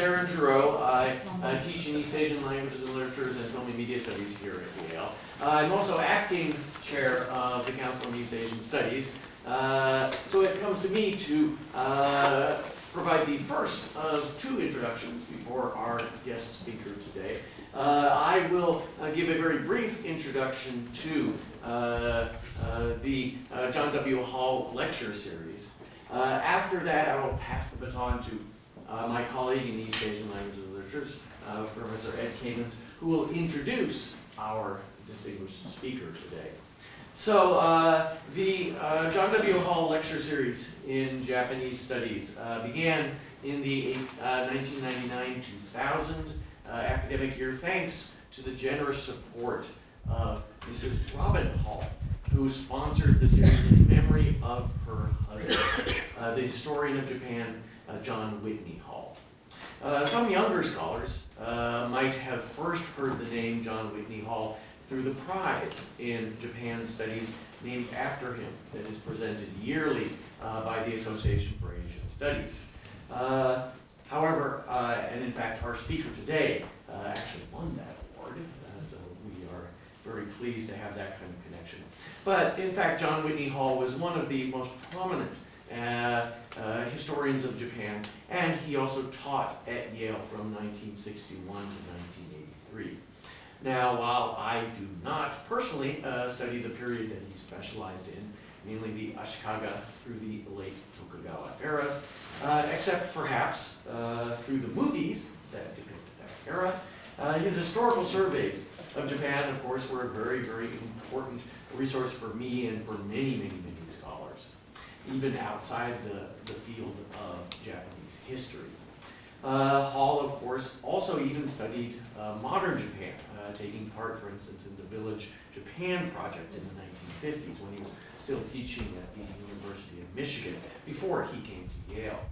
Aaron Giroux. I teach in East Asian Languages and Literatures and Film and Media Studies here at Yale. I'm also acting chair of the Council on East Asian Studies. So it comes to me to provide the first of two introductions before our guest speaker today. I will give a very brief introduction to the John W. Hall lecture series. After that, I will pass the baton to my colleague in East Asian Languages and Literatures, Professor Ed Kamens, who will introduce our distinguished speaker today. So the John W. Hall lecture series in Japanese studies began in the 1999-2000 academic year, thanks to the generous support of Mrs. Robin Hall, who sponsored the series in memory of her husband, the historian of Japan, John Whitney Hall. Some younger scholars might have first heard the name John Whitney Hall through the prize in Japan Studies named after him that is presented yearly by the Association for Asian Studies. However, and in fact our speaker today actually won that award, so we are very pleased to have that kind of connection. But in fact, John Whitney Hall was one of the most prominent historians of Japan, and he also taught at Yale from 1961 to 1983. Now, while I do not personally study the period that he specialized in, mainly the Ashikaga through the late Tokugawa eras, except perhaps through the movies that depict that era, his historical surveys of Japan, of course, were a very, very important resource for me and for many, many, many scholars, even outside the field of Japanese history. Hall, of course, also even studied modern Japan, taking part, for instance, in the Village Japan project in the 1950s when he was still teaching at the University of Michigan before he came to Yale.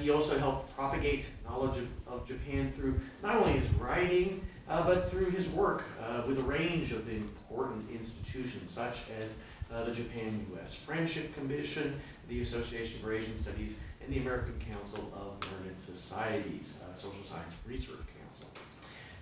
He also helped propagate knowledge of Japan through not only his writing, but through his work with a range of important institutions such as the Japan-U.S. Friendship Commission, the Association for Asian Studies, and the American Council of Learned Societies, Social Science Research Council.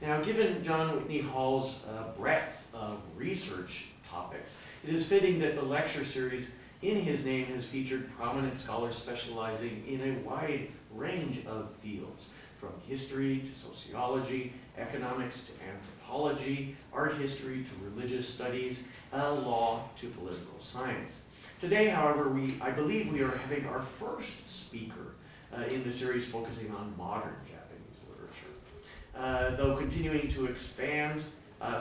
Now, given John Whitney Hall's breadth of research topics, it is fitting that the lecture series in his name has featured prominent scholars specializing in a wide range of fields, from history to sociology, economics to anthropology, art history to religious studies, law to political science. Today, however, I believe we are having our first speaker in the series focusing on modern Japanese literature. Though continuing to expand, the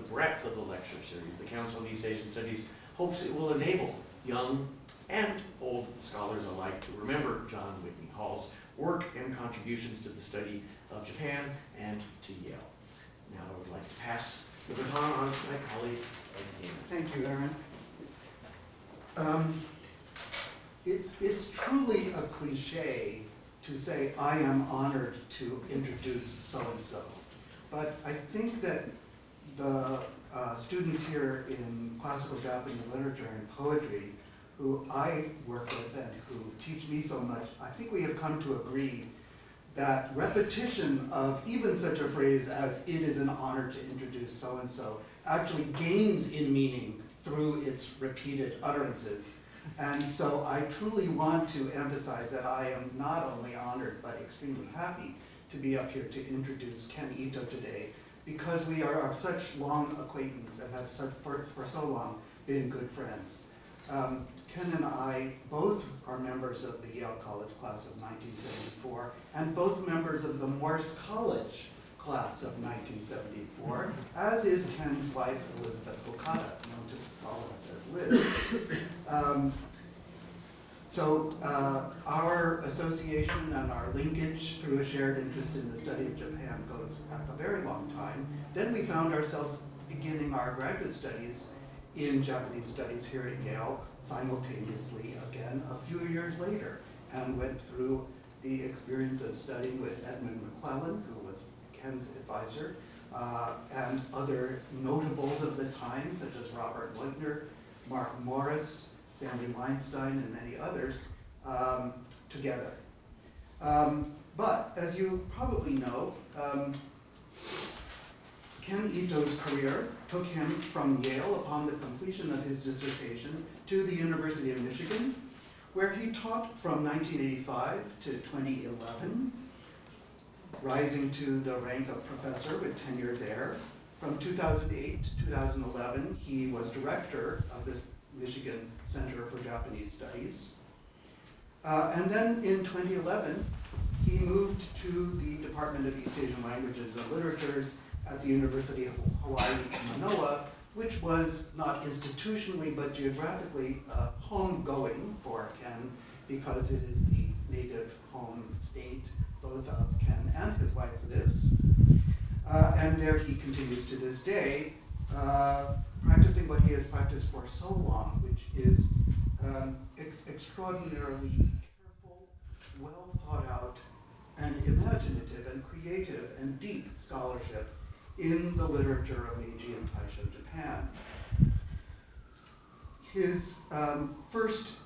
breadth of the lecture series, the Council on East Asian Studies hopes it will enable young and old scholars alike to remember John Whitney Hall's work and contributions to the study of Japan and to Yale. Now I would like to pass the baton on to my colleague, Ed Kamens. Thank you, Aaron. It's truly a cliche to say, I am honored to introduce so-and-so. But I think that the students here in classical Japanese literature and poetry, who I work with and who teach me so much, I think we have come to agree that repetition of even such a phrase as "it is an honor to introduce so-and-so" actually gains in meaning through its repeated utterances. And so I truly want to emphasize that I am not only honored, but extremely happy to be up here to introduce Ken Ito today, because we are of such long acquaintance and have for so long been good friends. Ken and I both are members of the Yale College class of 1974, and both members of the Morse College class of 1974, as is Ken's wife, Elizabeth Okada, known to all of us as Liz. So our association and our linkage through a shared interest in the study of Japan goes back a very long time. Then we found ourselves beginning our graduate studies in Japanese studies here at Yale simultaneously again a few years later, and went through the experience of studying with Edmund McClellan, who was Ken's advisor, and other notables of the time, such as Robert Leutner, Mark Morris, Sandy Weinstein, and many others, together. But as you probably know, Ken Ito's career took him from Yale upon the completion of his dissertation to the University of Michigan, where he taught from 1985 to 2011, rising to the rank of professor with tenure there. From 2008 to 2011, he was director of the Michigan Center for Japanese Studies. And then in 2011, he moved to the Department of East Asian Languages and Literatures at the University of Hawaii, Mānoa, which was not institutionally but geographically home-going for Ken, because it is the native home state both of Ken and his wife Liz. And there he continues to this day, practicing what he has practiced for so long, which is extraordinarily careful, well thought out, and imaginative and creative and deep scholarship in the literature of Meiji and Taisho Japan. His first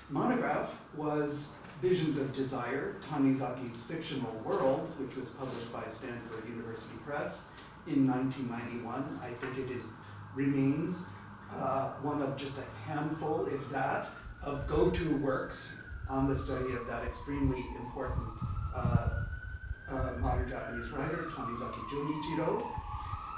monograph was Visions of Desire, Tanizaki's Fictional Worlds, which was published by Stanford University Press in 1991. I think it remains one of just a handful, if that, of go-to works on the study of that extremely important modern Japanese writer, Tanizaki Junichiro.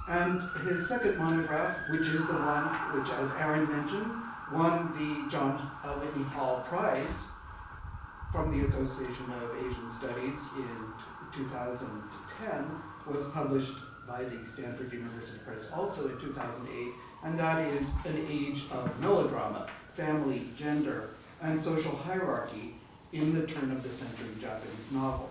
And his second monograph, which is the one which, as Aaron mentioned, won the John Whitney Hall Prize from the Association of Asian Studies in 2010, was published by the Stanford University Press also in 2008, and that is An Age of Melodrama, Family, Gender, and Social Hierarchy in the Turn-of-the-Century Japanese Novel.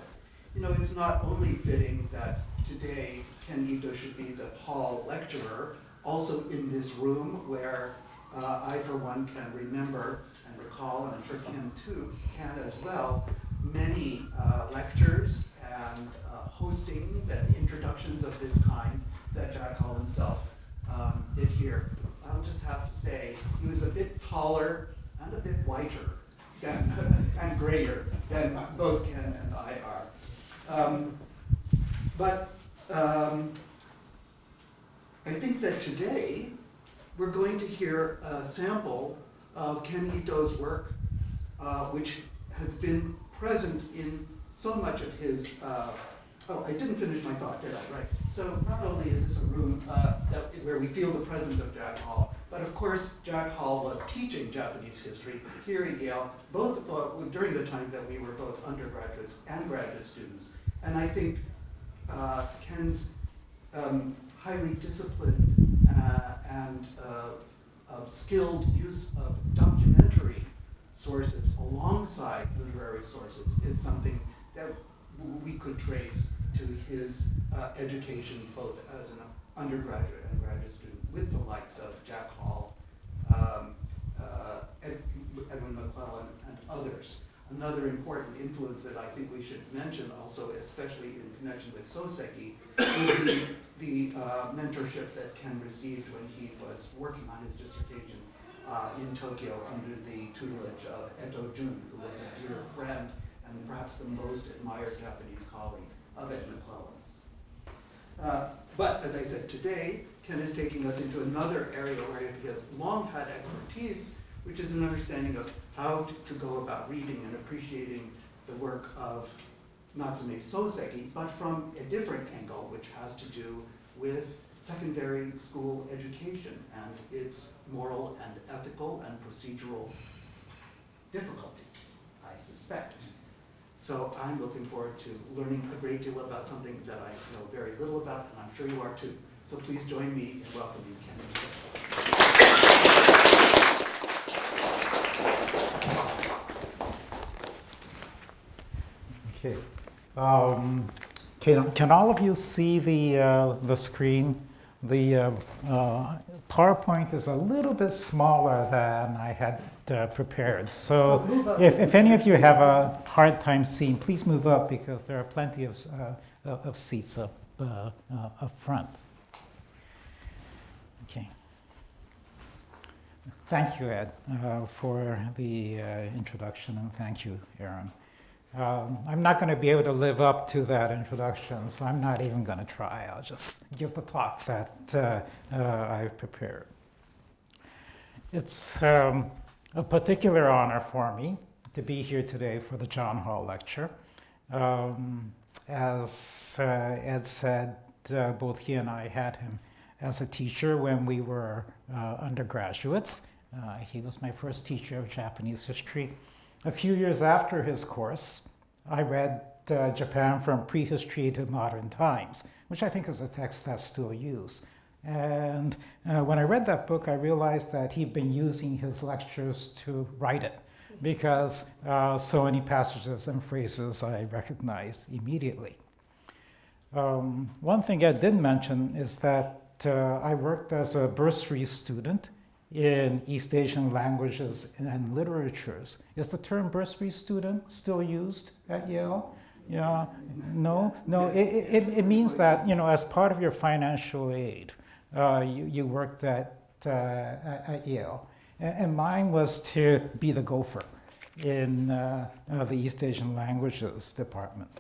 You know, it's not only fitting that today Ken Ito should be the Hall lecturer, also in this room where I, for one, can remember and recall, and I'm sure Ken too can as well, many lectures and hostings and introductions of this kind that Jack Hall himself did here. I'll just have to say, he was a bit taller and a bit whiter than, and grayer than both Ken and I are. I think that today we're going to hear a sample of Ken Ito's work, which has been present in so much of his, oh, I didn't finish my thought, did I? Right. So not only is this a room where we feel the presence of Jack Hall, but of course Jack Hall was teaching Japanese history here at Yale, both during the times that we were both undergraduates and graduate students. And I think Ken's highly disciplined and skilled use of documentary sources alongside literary sources is something that we could trace to his education both as an undergraduate and graduate student with the likes of Jack Hall, Edwin McClellan, and others. Another important influence that I think we should mention also, especially in connection with Soseki, would be the mentorship that Ken received when he was working on his dissertation in Tokyo under the tutelage of Eto Jun, who was a dear friend and perhaps the most admired Japanese colleague of Ed McClellan's. But as I said, today, Ken is taking us into another area where he has long had expertise, which is an understanding of how to go about reading and appreciating the work of Natsume Soseki, but from a different angle, which has to do with secondary school education and its moral and ethical and procedural difficulties, I suspect. So I'm looking forward to learning a great deal about something that I know very little about, and I'm sure you are too. So please join me in welcoming Ken. Okay. Can all of you see the screen? The PowerPoint is a little bit smaller than I had prepared. So if any of you have a hard time seeing, please move up because there are plenty of seats up front. Okay. Thank you, Ed, for the introduction, and thank you, Aaron. I'm not going to be able to live up to that introduction, so I'm not even going to try. I'll just give the talk that I've prepared. It's a particular honor for me to be here today for the John Hall Lecture. As Ed said, both he and I had him as a teacher when we were undergraduates. He was my first teacher of Japanese history. A few years after his course, I read Japan from Prehistory to Modern Times, which I think is a text that's still used. And when I read that book, I realized that he'd been using his lectures to write it, because so many passages and phrases I recognized immediately. One thing Ed did mention is that I worked as a bursary student in East Asian languages and literatures. Is the term bursary student still used at Yale? Yeah, no. It means that, you know, as part of your financial aid, you worked at Yale. And mine was to be the gopher in the East Asian languages department.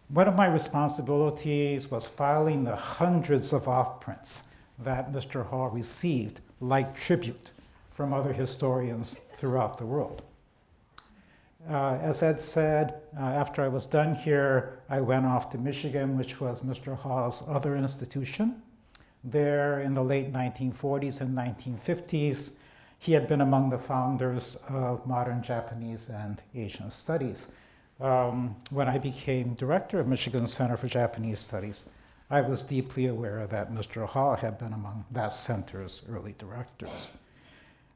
One of my responsibilities was filing the hundreds of off-prints that Mr. Hall received like tribute from other historians throughout the world. As Ed said, after I was done here, I went off to Michigan, which was Mr. Hall's other institution. There in the late 1940s and 1950s, he had been among the founders of modern Japanese and Asian studies. When I became director of Michigan Center for Japanese Studies, I was deeply aware that Mr. Hall had been among that center's early directors.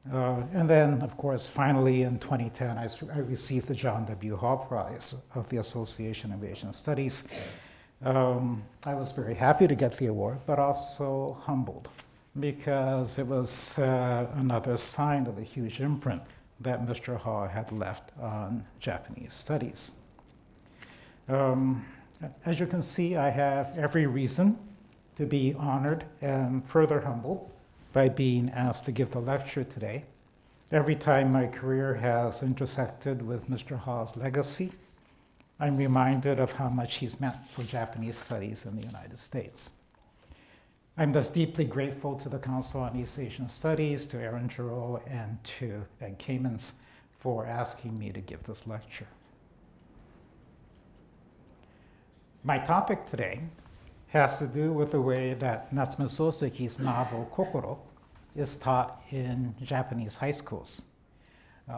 And then, of course, finally in 2010, I received the John W. Hall Prize of the Association of Asian Studies. I was very happy to get the award, but also humbled, because it was another sign of the huge imprint that Mr. Hall had left on Japanese studies. As you can see, I have every reason to be honored and further humbled by being asked to give the lecture today. Every time my career has intersected with Mr. Hall's legacy, I'm reminded of how much he's meant for Japanese studies in the United States. I'm thus deeply grateful to the Council on East Asian Studies, to Aaron Giroux, and to Ed Kamens for asking me to give this lecture. My topic today has to do with the way that Natsume Soseki's novel Kokoro is taught in Japanese high schools.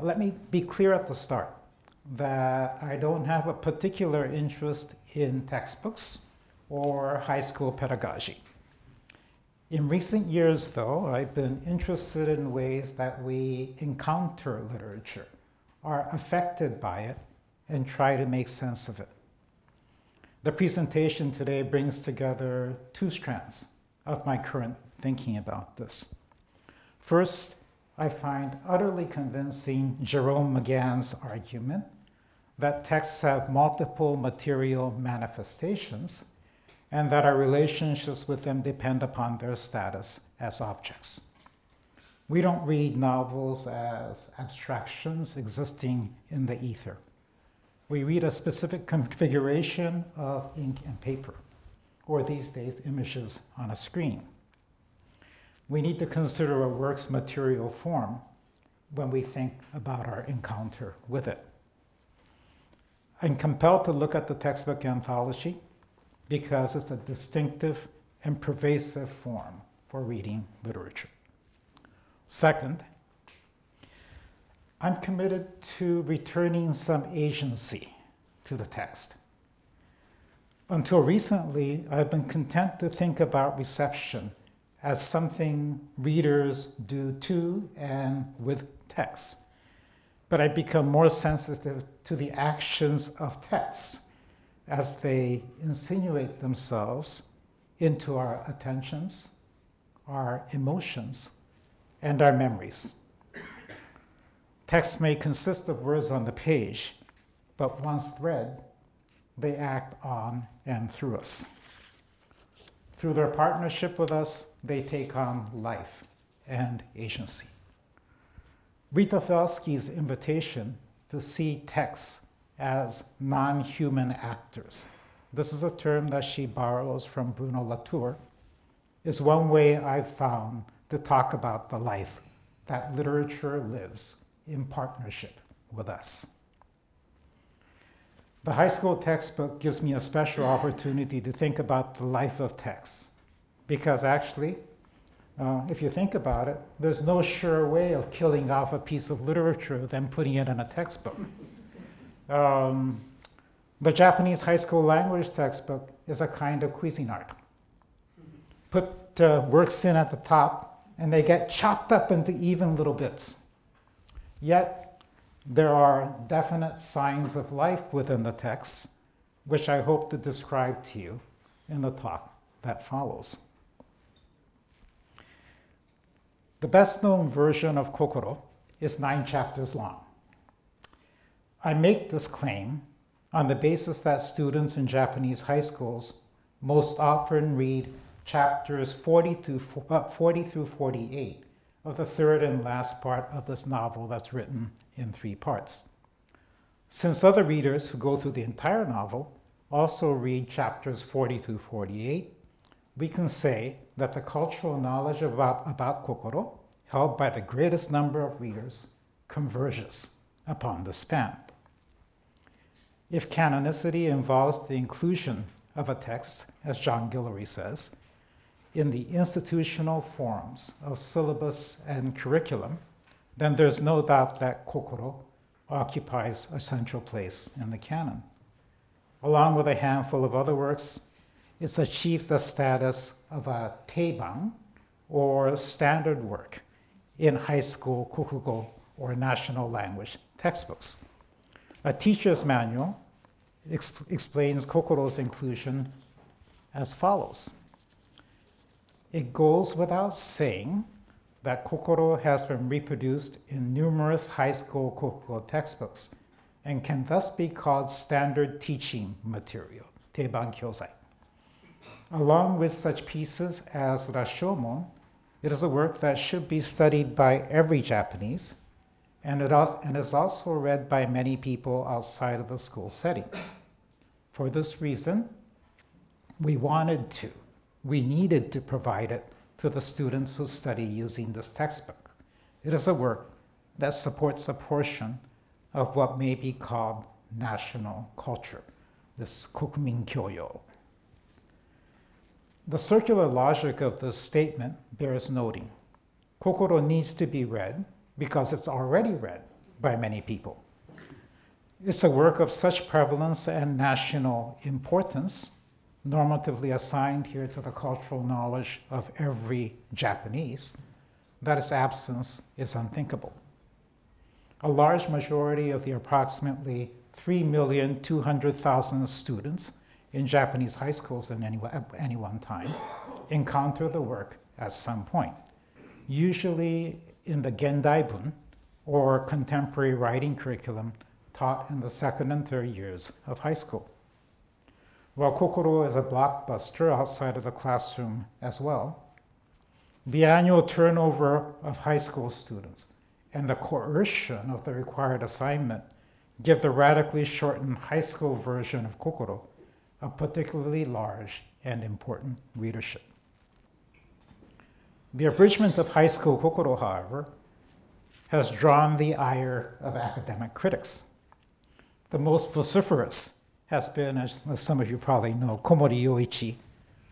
Let me be clear at the start that I don't have a particular interest in textbooks or high school pedagogy. In recent years, though, I've been interested in ways that we encounter literature, are affected by it, and try to make sense of it. The presentation today brings together two strands of my current thinking about this. First, I find utterly convincing Jerome McGann's argument that texts have multiple material manifestations and that our relationships with them depend upon their status as objects. We don't read novels as abstractions existing in the ether. We read a specific configuration of ink and paper, or these days, images on a screen. We need to consider a work's material form when we think about our encounter with it. I'm compelled to look at the textbook anthology because it's a distinctive and pervasive form for reading literature. Second, I'm committed to returning some agency to the text. Until recently, I've been content to think about reception as something readers do to and with text. But I've become more sensitive to the actions of texts as they insinuate themselves into our attentions, our emotions, and our memories. Text may consist of words on the page, but once read, they act on and through us. Through their partnership with us, they take on life and agency. Rita Felsky's invitation to see texts as non-human actors, this is a term that she borrows from Bruno Latour, is one way I've found to talk about the life that literature lives in partnership with us. The high school textbook gives me a special opportunity to think about the life of text, because actually, if you think about it, there's no sure way of killing off a piece of literature than putting it in a textbook. The Japanese high school language textbook is a kind of Cuisinart. Put works in at the top, and they get chopped up into even little bits. Yet, there are definite signs of life within the text, which I hope to describe to you in the talk that follows. The best-known version of Kokoro is 9 chapters long. I make this claim on the basis that students in Japanese high schools most often read chapters 40 through 48 of the third and last part of this novel that's written in 3 parts. Since other readers who go through the entire novel also read chapters 40 through 48, we can say that the cultural knowledge about Kokoro, held by the greatest number of readers, converges upon the span. If canonicity involves the inclusion of a text, as John Guillory says, in the institutional forms of syllabus and curriculum, then there's no doubt that Kokoro occupies a central place in the canon. Along with a handful of other works, it's achieved the status of a teiban, or standard work, in high school kokugo, or national language textbooks. A teacher's manual explains Kokoro's inclusion as follows. It goes without saying that Kokoro has been reproduced in numerous high school kokugo textbooks and can thus be called standard teaching material, teiban kyōzai. Along with such pieces as Rashomon, it is a work that should be studied by every Japanese, and is also read by many people outside of the school setting. For this reason, we needed to provide it to the students who study using this textbook. It is a work that supports a portion of what may be called national culture, this kokumin kyoyo. The circular logic of this statement bears noting. Kokoro needs to be read because it's already read by many people. It's a work of such prevalence and national importance, normatively assigned here to the cultural knowledge of every Japanese, that its absence is unthinkable. A large majority of the approximately 3,200,000 students in Japanese high schools at any one time encounter the work at some point, usually in the Gendaibun, or contemporary writing curriculum taught in the 2nd and 3rd years of high school. While Kokoro is a blockbuster outside of the classroom as well, the annual turnover of high school students and the coercion of the required assignment give the radically shortened high school version of Kokoro a particularly large and important readership. The abridgment of high school Kokoro, however, has drawn the ire of academic critics. The most vociferous has been, as some of you probably know, Komori Yoichi,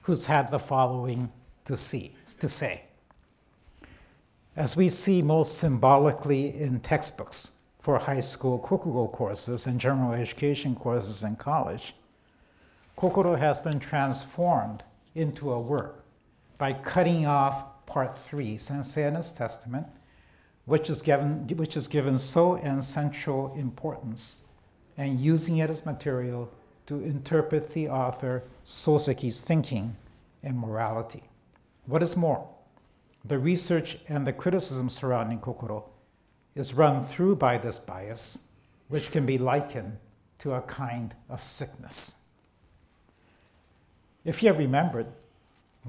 who's had the following to say. As we see most symbolically in textbooks for high school kokugo courses and general education courses in college, Kokoro has been transformed into a work by cutting off Part 3, Sensei and His Testament, which is given so essential importance, and using it as material to interpret the author Soseki's thinking and morality. What is more, the research and the criticism surrounding Kokoro is run through by this bias, which can be likened to a kind of sickness. If you have remembered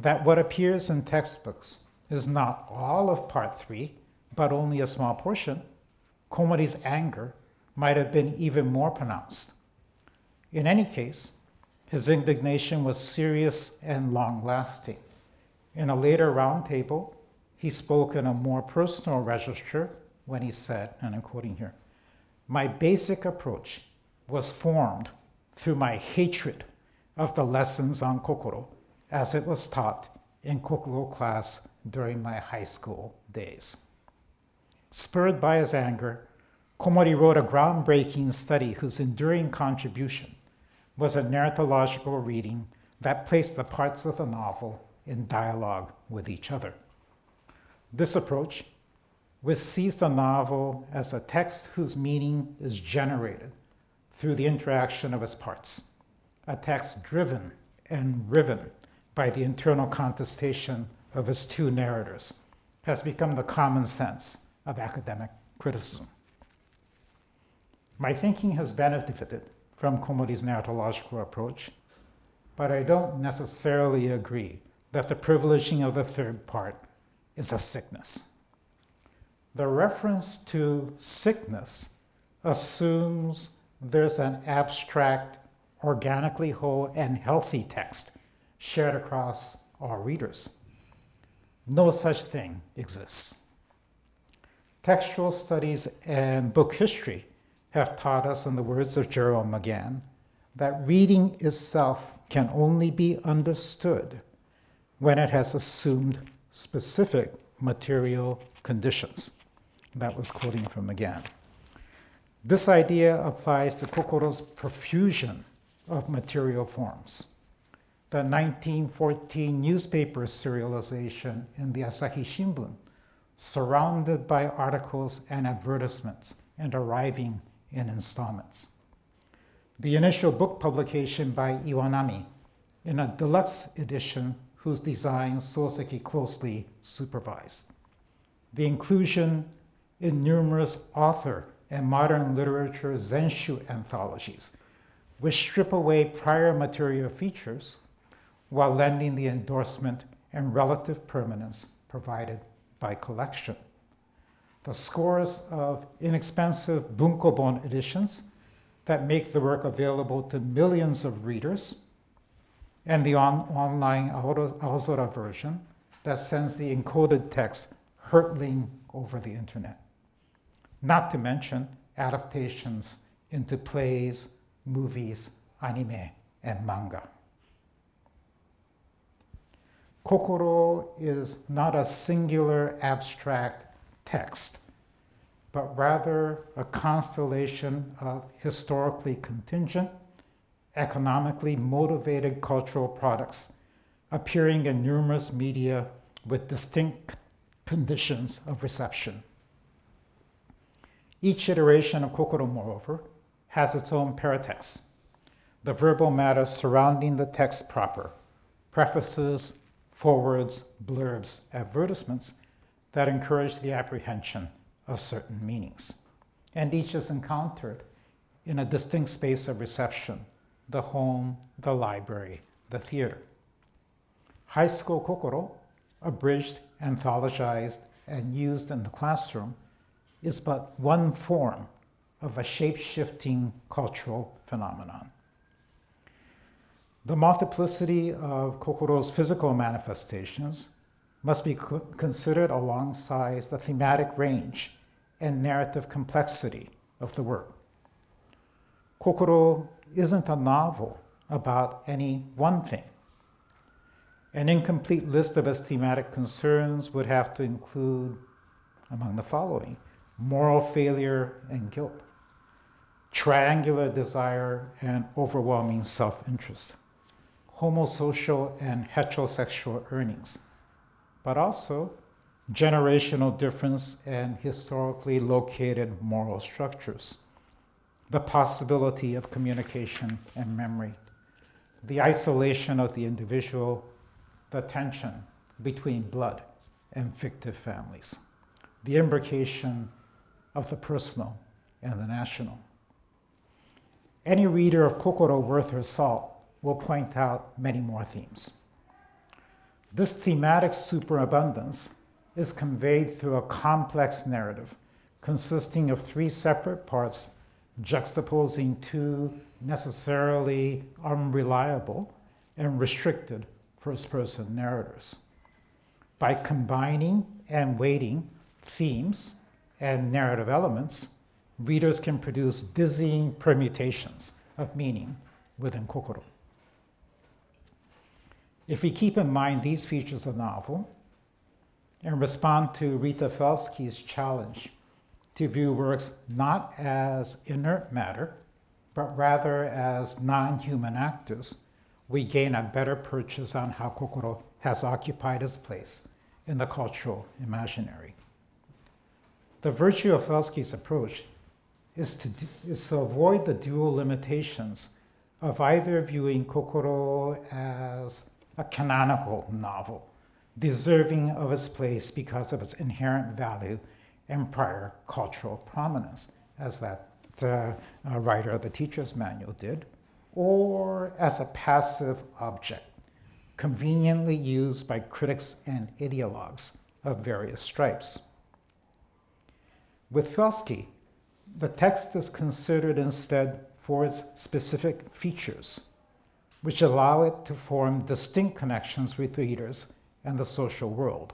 that what appears in textbooks is not all of Part 3, but only a small portion, Komori's anger might have been even more pronounced. In any case, his indignation was serious and long-lasting. In a later roundtable, he spoke in a more personal register when he said, and I'm quoting here, "My basic approach was formed through my hatred of the lessons on Kokoro as it was taught in Kokoro class during my high school days." Spurred by his anger, Komori wrote a groundbreaking study whose enduring contribution was a narratological reading that placed the parts of the novel in dialogue with each other. This approach, which sees the novel as a text whose meaning is generated through the interaction of its parts, a text driven and riven by the internal contestation of its two narrators, has become the common sense of academic criticism. My thinking has benefited from Komori's narratological approach, but I don't necessarily agree that the privileging of the third part is a sickness. The reference to sickness assumes there's an abstract, organically whole, and healthy text shared across all readers. No such thing exists. Textual studies and book history have taught us, in the words of Jerome McGann, that reading itself can only be understood when it has assumed specific material conditions. That was quoting from McGann. This idea applies to Kokoro's profusion of material forms. The 1914 newspaper serialization in the Asahi Shimbun, surrounded by articles and advertisements and arriving in installments. The initial book publication by Iwanami in a deluxe edition whose design Soseki closely supervised. The inclusion in numerous author and modern literature zenshu anthologies, which strip away prior material features while lending the endorsement and relative permanence provided by collection. The scores of inexpensive bunkobon editions that make the work available to millions of readers, and the online Aozora version that sends the encoded text hurtling over the internet. Not to mention adaptations into plays, movies, anime, and manga. Kokoro is not a singular abstract text, but rather a constellation of historically contingent, economically motivated cultural products appearing in numerous media with distinct conditions of reception. Each iteration of Kokoro, moreover, has its own paratext, the verbal matter surrounding the text proper, prefaces, forewords, blurbs, advertisements that encourage the apprehension of certain meanings. And each is encountered in a distinct space of reception, the home, the library, the theater. High School Kokoro, abridged, anthologized, and used in the classroom, is but one form of a shape-shifting cultural phenomenon. The multiplicity of Kokoro's physical manifestations must be considered alongside the thematic range and narrative complexity of the work. Kokoro isn't a novel about any one thing. An incomplete list of its thematic concerns would have to include, among the following, moral failure and guilt, triangular desire and overwhelming self-interest, homosocial and heterosexual earnings, but also generational difference and historically located moral structures, the possibility of communication and memory, the isolation of the individual, the tension between blood and fictive families, the imbrication of the personal and the national. Any reader of Kokoro worth her salt will point out many more themes. This thematic superabundance is conveyed through a complex narrative consisting of 3 separate parts juxtaposing 2 necessarily unreliable and restricted first-person narrators. By combining and weighting themes and narrative elements, readers can produce dizzying permutations of meaning within Kokoro. If we keep in mind these features of the novel and respond to Rita Felsky's challenge to view works not as inert matter, but rather as non-human actors, we gain a better purchase on how Kokoro has occupied its place in the cultural imaginary. The virtue of Felsky's approach is to avoid the dual limitations of either viewing Kokoro as a canonical novel, deserving of its place because of its inherent value and prior cultural prominence, as that writer of the teacher's manual did, or as a passive object, conveniently used by critics and ideologues of various stripes. With Felsky, the text is considered instead for its specific features, which allow it to form distinct connections with readers and the social world.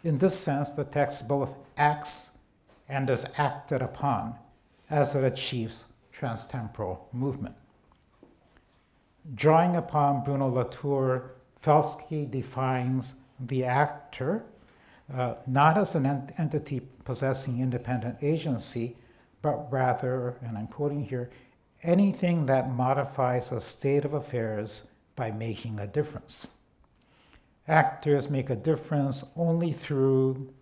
In this sense, the text both acts and is acted upon as it achieves transtemporal movement. Drawing upon Bruno Latour, Felsky defines the actor not as an entity possessing independent agency, but rather, and I'm quoting here, anything that modifies a state of affairs by making a difference. Actors make a difference only through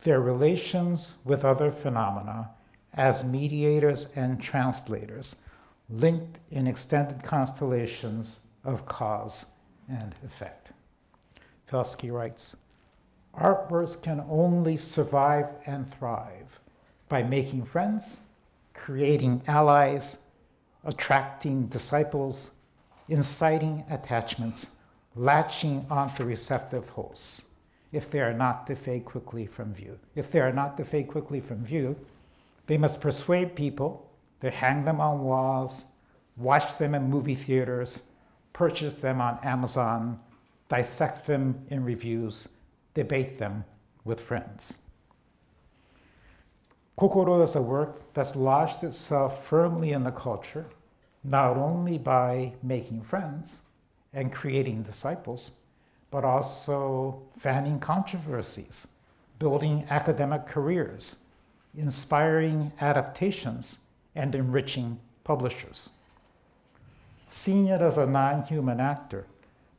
their relations with other phenomena as mediators and translators, linked in extended constellations of cause and effect. Felsky writes, artworks can only survive and thrive by making friends, creating allies, attracting disciples, inciting attachments, latching onto receptive hosts, if they are not to fade quickly from view. If they are not to fade quickly from view, they must persuade people to hang them on walls, watch them in movie theaters, purchase them on Amazon, dissect them in reviews, debate them with friends. Kokoro is a work that's lodged itself firmly in the culture, not only by making friends and creating disciples, but also fanning controversies, building academic careers, inspiring adaptations, and enriching publishers. Seeing it as a non-human actor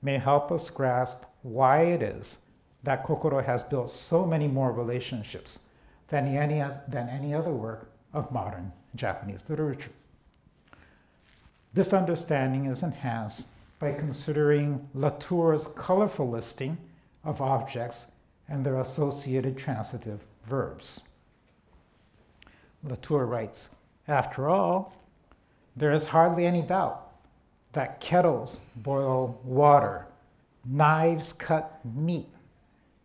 may help us grasp why it is that Kokoro has built so many more relationships than any other work of modern Japanese literature. This understanding is enhanced by considering Latour's colorful listing of objects and their associated transitive verbs. Latour writes, after all, there is hardly any doubt that kettles boil water, knives cut meat,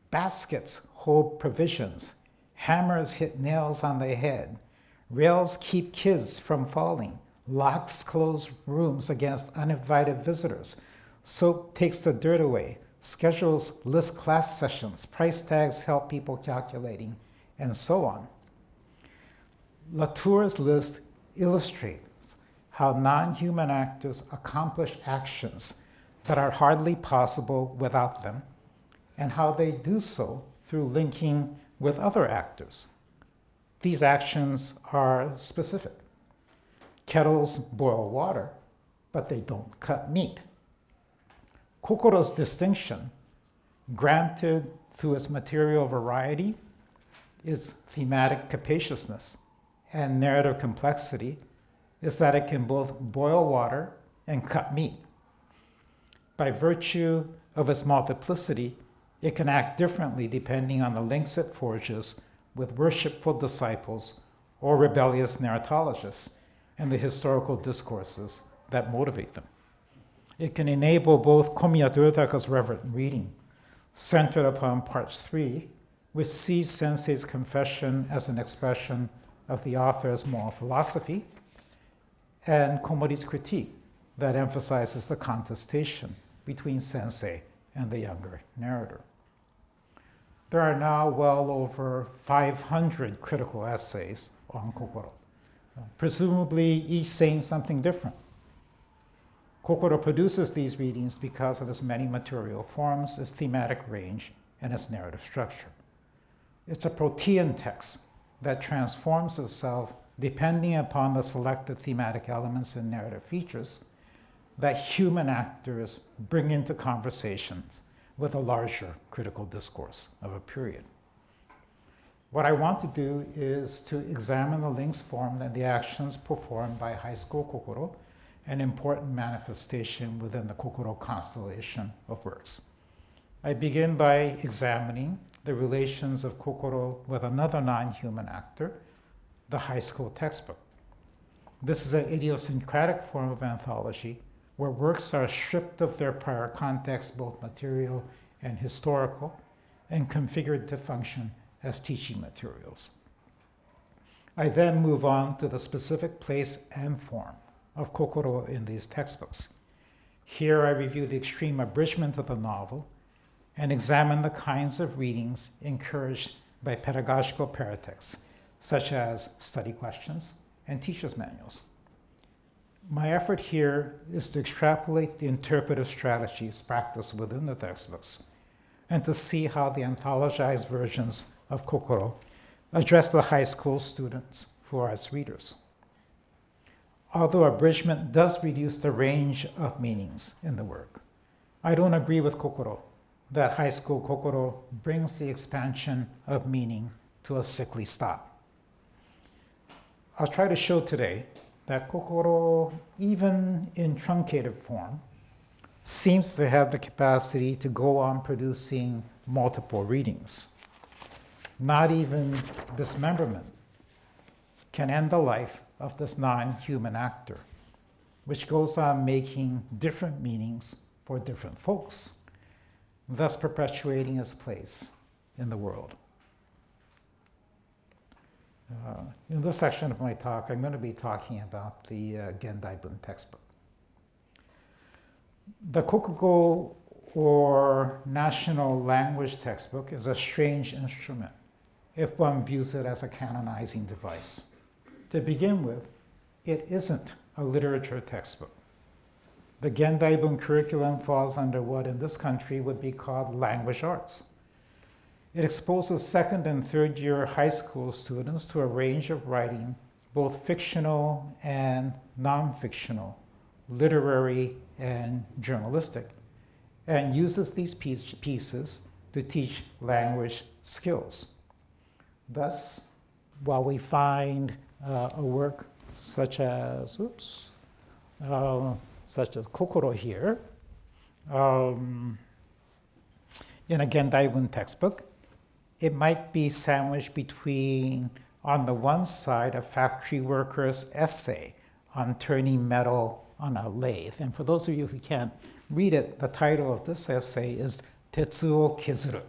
baskets hold provisions, hammers hit nails on the head, rails keep kids from falling, locks close rooms against uninvited visitors, soap takes the dirt away, schedules list class sessions, price tags help people calculating, and so on. Latour's list illustrates how non-human actors accomplish actions that are hardly possible without them, and how they do so through linking with other actors. These actions are specific. Kettles boil water, but they don't cut meat. Kokoro's distinction, granted through its material variety, its thematic capaciousness, and narrative complexity, is that it can both boil water and cut meat. By virtue of its multiplicity, it can act differently depending on the links it forges with worshipful disciples or rebellious narratologists and the historical discourses that motivate them. It can enable both Komiya Toyotaka's reverent reading, centered upon parts 3 which sees Sensei's confession as an expression of the author's moral philosophy, and Komori's critique that emphasizes the contestation between Sensei and the younger narrator. There are now well over 500 critical essays on Kokoro, presumably each saying something different. Kokoro produces these readings because of its many material forms, its thematic range, and its narrative structure. It's a protean text that transforms itself depending upon the selected thematic elements and narrative features that human actors bring into conversations with a larger critical discourse of a period. What I want to do is to examine the links formed and the actions performed by high school Kokoro, an important manifestation within the Kokoro constellation of works. I begin by examining the relations of Kokoro with another non-human actor, the high school textbook. This is an idiosyncratic form of anthology where works are stripped of their prior context, both material and historical, and configured to function as teaching materials. I then move on to the specific place and form of Kokoro in these textbooks. Here I review the extreme abridgment of the novel and examine the kinds of readings encouraged by pedagogical paratexts, such as study questions and teacher's manuals. My effort here is to extrapolate the interpretive strategies practiced within the textbooks and to see how the anthologized versions of Kokoro address the high school students who are its readers. Although abridgment does reduce the range of meanings in the work, I don't agree with Kokoro that high school Kokoro brings the expansion of meaning to a sickly stop. I'll try to show today that Kokoro, even in truncated form, seems to have the capacity to go on producing multiple readings. Not even dismemberment can end the life of this non-human actor, which goes on making different meanings for different folks, thus perpetuating its place in the world. In this section of my talk, I'm going to be talking about the Gendaibun textbook. The Kokugo, or National Language Textbook, is a strange instrument if one views it as a canonizing device. To begin with, it isn't a literature textbook. The Gendaibun curriculum falls under what in this country would be called language arts. It exposes second and third year high school students to a range of writing, both fictional and non-fictional, literary and journalistic, and uses these pieces to teach language skills. Thus, while we find a work such as, Kokoro here, in a Gendaibun textbook, it might be sandwiched between, on the one side, a factory worker's essay on turning metal on a lathe. And for those of you who can't read it, the title of this essay is Tetsuo Kezuru.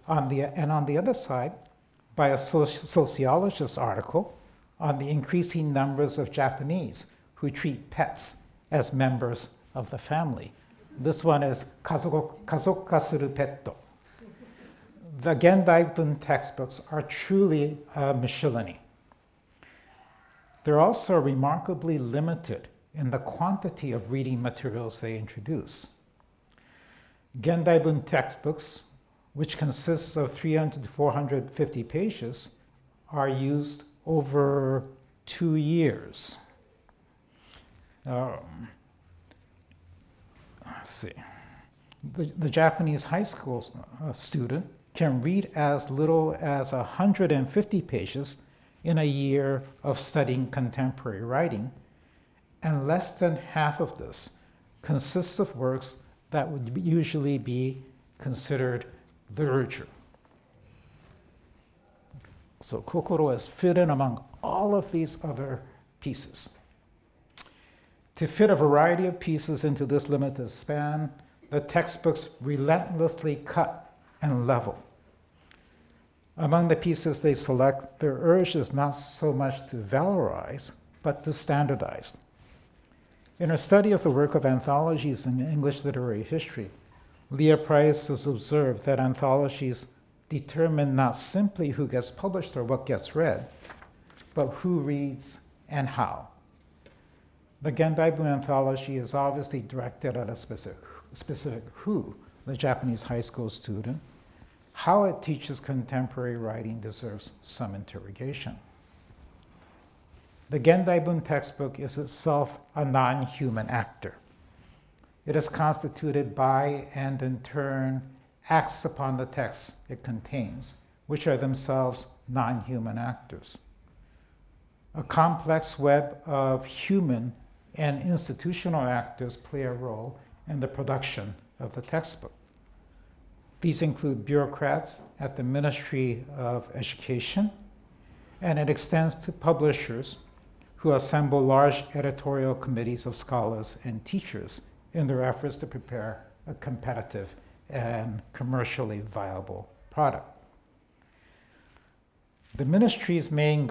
On the other side, by a sociologist's article on the increasing numbers of Japanese who treat pets as members of the family. This one is Kazokkasuru Petto. The Gendaibun textbooks are truly a miscellany. They're also remarkably limited in the quantity of reading materials they introduce. Gendaibun textbooks, which consists of 300 to 450 pages, are used over 2 years. Let's see. The Japanese high school student can read as little as 150 pages in a year of studying contemporary writing, and less than half of this consists of works that would usually be considered literature. So Kokoro is fit in among all of these other pieces. To fit a variety of pieces into this limited span, the textbooks relentlessly cut and level Among the pieces they select, their urge is not so much to valorize, but to standardize. In her study of the work of anthologies in English literary history, Leah Price has observed that anthologies determine not simply who gets published or what gets read, but who reads and how. The Gendaibu anthology is obviously directed at a specific who, the Japanese high school student. How it teaches contemporary writing deserves some interrogation. The Gendaibun textbook is itself a non-human actor. It is constituted by and in turn acts upon the texts it contains, which are themselves non-human actors. A complex web of human and institutional actors play a role in the production of the textbook. These include bureaucrats at the Ministry of Education, and it extends to publishers who assemble large editorial committees of scholars and teachers in their efforts to prepare a competitive and commercially viable product. The ministry's main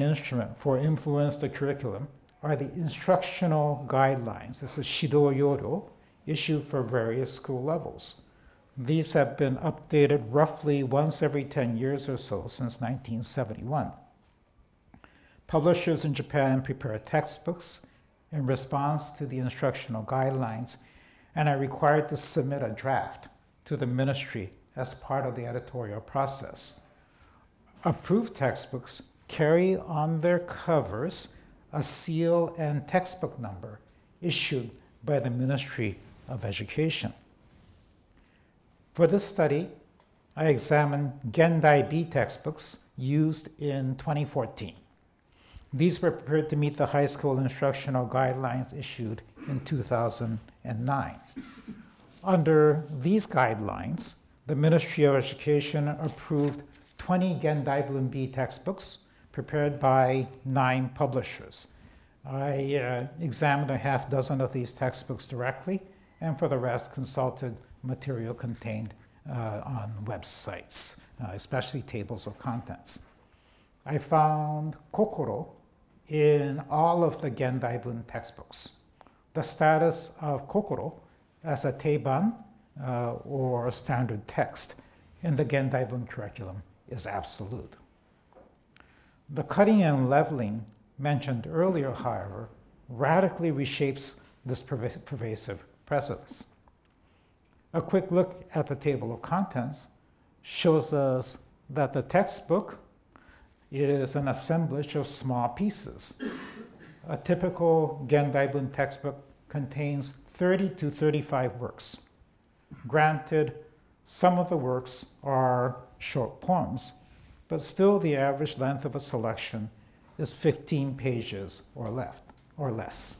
instrument for influence the curriculum are the instructional guidelines. This is Shido Yodo, issued for various school levels. These have been updated roughly once every 10 years or so since 1971. Publishers in Japan prepare textbooks in response to the instructional guidelines and are required to submit a draft to the ministry as part of the editorial process. Approved textbooks carry on their covers a seal and textbook number issued by the Ministry of Education. For this study, I examined Gendai B textbooks used in 2014. These were prepared to meet the high school instructional guidelines issued in 2009. Under these guidelines, the Ministry of Education approved 20 Gendai B textbooks prepared by 9 publishers. I examined a half dozen of these textbooks directly, and for the rest consulted material contained on websites, especially tables of contents. I found Kokoro in all of the Gendaibun textbooks. The status of Kokoro as a teiban, or standard text, in the Gendaibun curriculum is absolute. The cutting and leveling mentioned earlier, however, radically reshapes this pervasive presence. A quick look at the table of contents shows us that the textbook is an assemblage of small pieces. A typical Gendaibun textbook contains 30 to 35 works. Granted, some of the works are short poems, but still the average length of a selection is 15 pages or less.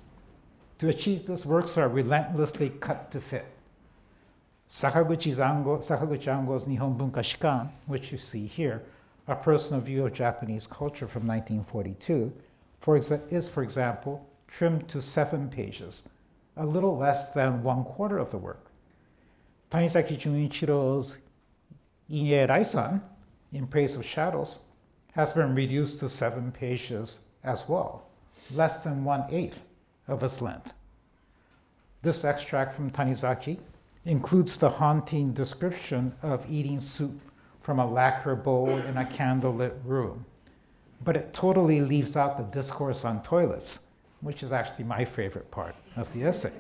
To achieve this, works are relentlessly cut to fit. Sakaguchi Ango's Nihon Bunka Shikan, which you see here, a personal view of Japanese culture from 1942, is, for example, trimmed to 7 pages, a little less than 1/4 of the work. Tanisaki Junichiro's Inye Raisan, In Praise of Shadows, has been reduced to 7 pages as well, less than 1/8 of its length. This extract from Tanizaki includes the haunting description of eating soup from a lacquer bowl in a candlelit room, but it totally leaves out the discourse on toilets, which is actually my favorite part of the essay.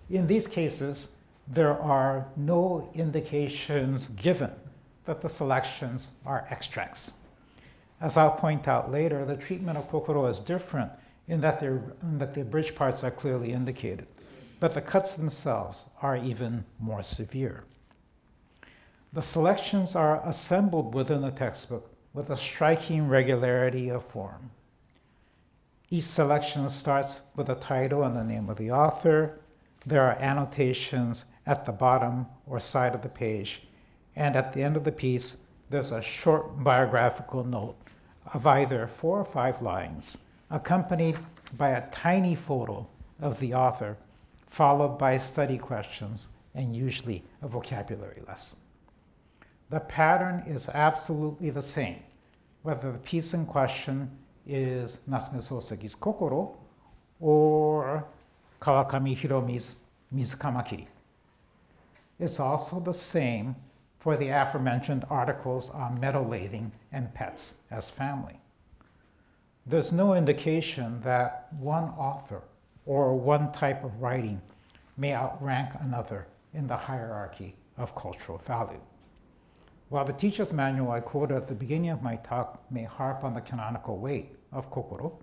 In these cases, there are no indications given that the selections are extracts. As I'll point out later, the treatment of Kokoro is different in that the abridged parts are clearly indicated, but the cuts themselves are even more severe. The selections are assembled within the textbook with a striking regularity of form. Each selection starts with a title and the name of the author. There are annotations at the bottom or side of the page, and at the end of the piece, there's a short biographical note of either 4 or 5 lines, accompanied by a tiny photo of the author, followed by study questions and usually a vocabulary lesson. The pattern is absolutely the same, whether the piece in question is Natsume Soseki's Kokoro or Kawakami Hiromi's Mizukamakiri. It's also the same for the aforementioned articles on metal lathing and pets as family. There's no indication that one author or one type of writing may outrank another in the hierarchy of cultural value. While the teacher's manual I quoted at the beginning of my talk may harp on the canonical weight of Kokoro,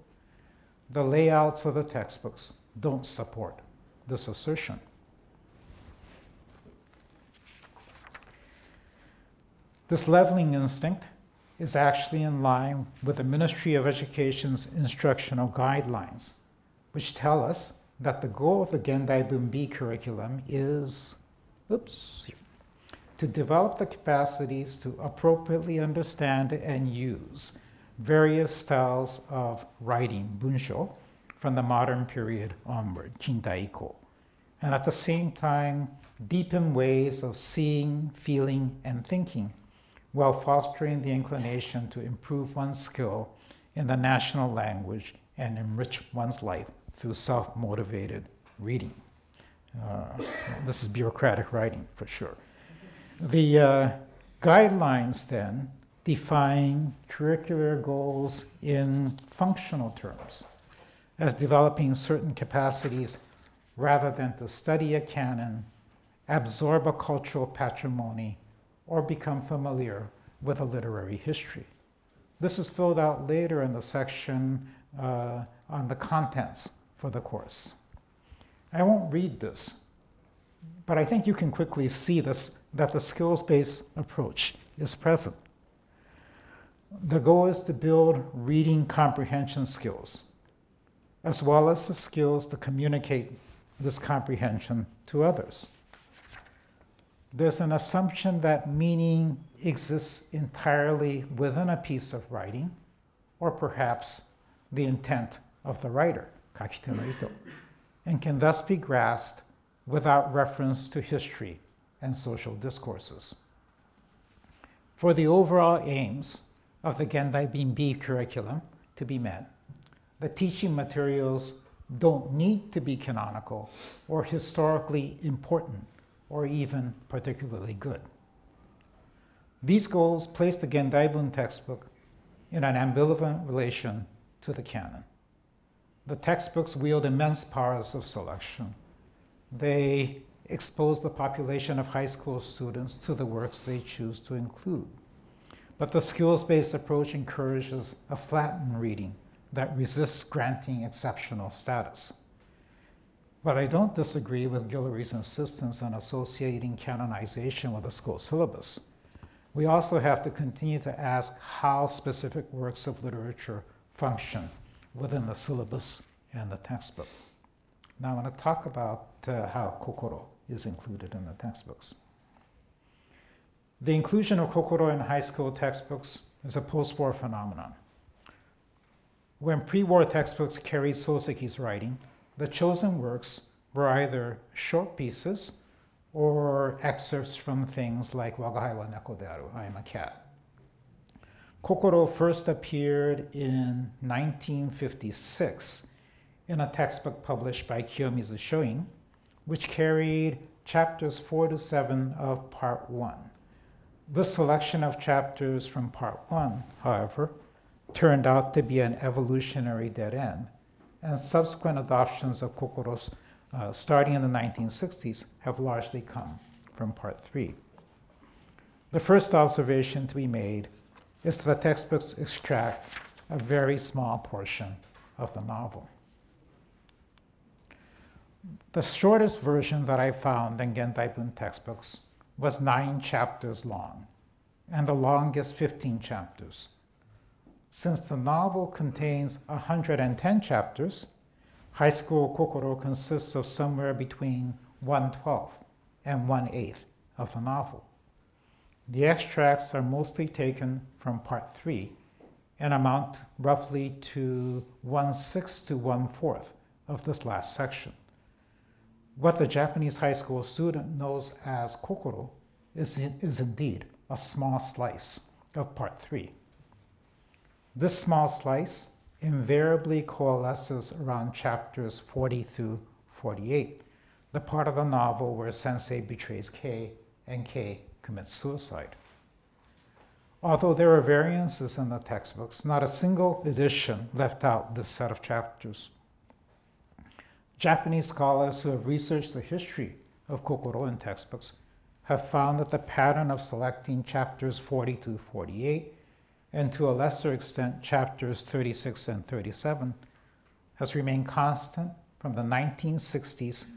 the layouts of the textbooks don't support this assertion. This leveling instinct is actually in line with the Ministry of Education's instructional guidelines, which tell us that the goal of the Gendai Bunbi curriculum is, to develop the capacities to appropriately understand and use various styles of writing, bunsho, from the modern period onward, Kintai Iko, and at the same time deepen ways of seeing, feeling, and thinking, while fostering the inclination to improve one's skill in the national language and enrich one's life through self-motivated reading. This is bureaucratic writing for sure. The guidelines then define curricular goals in functional terms as developing certain capacities rather than to study a canon, absorb a cultural patrimony, or become familiar with a literary history. This is filled out later in the section on the contents for the course. I won't read this, but I think you can quickly see this, that the skills-based approach is present. The goal is to build reading comprehension skills, as well as the skills to communicate this comprehension to others. There's an assumption that meaning exists entirely within a piece of writing, or perhaps the intent of the writer, kakite no ito, and can thus be grasped without reference to history and social discourses. For the overall aims of the Gendai Bunbi curriculum to be met, the teaching materials don't need to be canonical or historically important or even particularly good. These goals place the Gendaibun textbook in an ambivalent relation to the canon. The textbooks wield immense powers of selection. They expose the population of high school students to the works they choose to include. But the skills-based approach encourages a flattened reading that resists granting exceptional status. But I don't disagree with Guillory's insistence on associating canonization with the school syllabus. We also have to continue to ask how specific works of literature function within the syllabus and the textbook. Now I want to talk about how Kokoro is included in the textbooks. The inclusion of Kokoro in high school textbooks is a post-war phenomenon. When pre-war textbooks carried Soseki's writing, the chosen works were either short pieces or excerpts from things like Wagahae wa neko de aru, I am a cat. Kokoro first appeared in 1956 in a textbook published by Kiyomizu Shoin, which carried chapters 4 to 7 of Part 1. This selection of chapters from Part 1, however, turned out to be an evolutionary dead end, and subsequent adoptions of Kokoro's starting in the 1960s have largely come from Part 3. The first observation to be made is that the textbooks extract a very small portion of the novel. The shortest version that I found in Gendaibun textbooks was 9 chapters long, and the longest 15 chapters. Since the novel contains 110 chapters, high school Kokoro consists of somewhere between 1/12 and 1/8 of the novel. The extracts are mostly taken from Part 3 and amount roughly to 1/6 to 1/4 of this last section. What the Japanese high school student knows as Kokoro is indeed a small slice of part 3. This small slice invariably coalesces around chapters 40 through 48, the part of the novel where Sensei betrays Kei and Kei commits suicide. Although there are variances in the textbooks, not a single edition left out this set of chapters. Japanese scholars who have researched the history of Kokoro in textbooks have found that the pattern of selecting chapters 40 to 48, and to a lesser extent chapters 36 and 37, has remained constant from the 1960s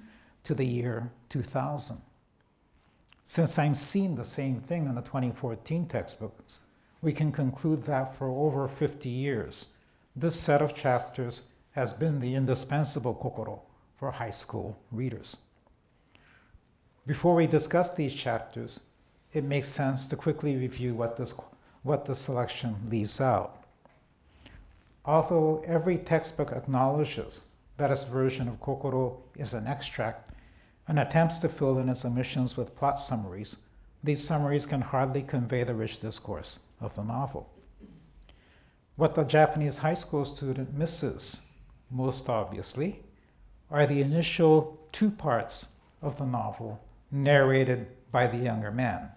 to the year 2000. Since I'm seeing the same thing in the 2014 textbooks, we can conclude that for over 50 years, this set of chapters has been the indispensable Kokoro for high school readers. Before we discuss these chapters, it makes sense to quickly review what the selection leaves out. Although every textbook acknowledges that its version of Kokoro is an extract and attempts to fill in its omissions with plot summaries, these summaries can hardly convey the rich discourse of the novel. What the Japanese high school student misses, most obviously, are the initial 2 parts of the novel narrated by the younger man.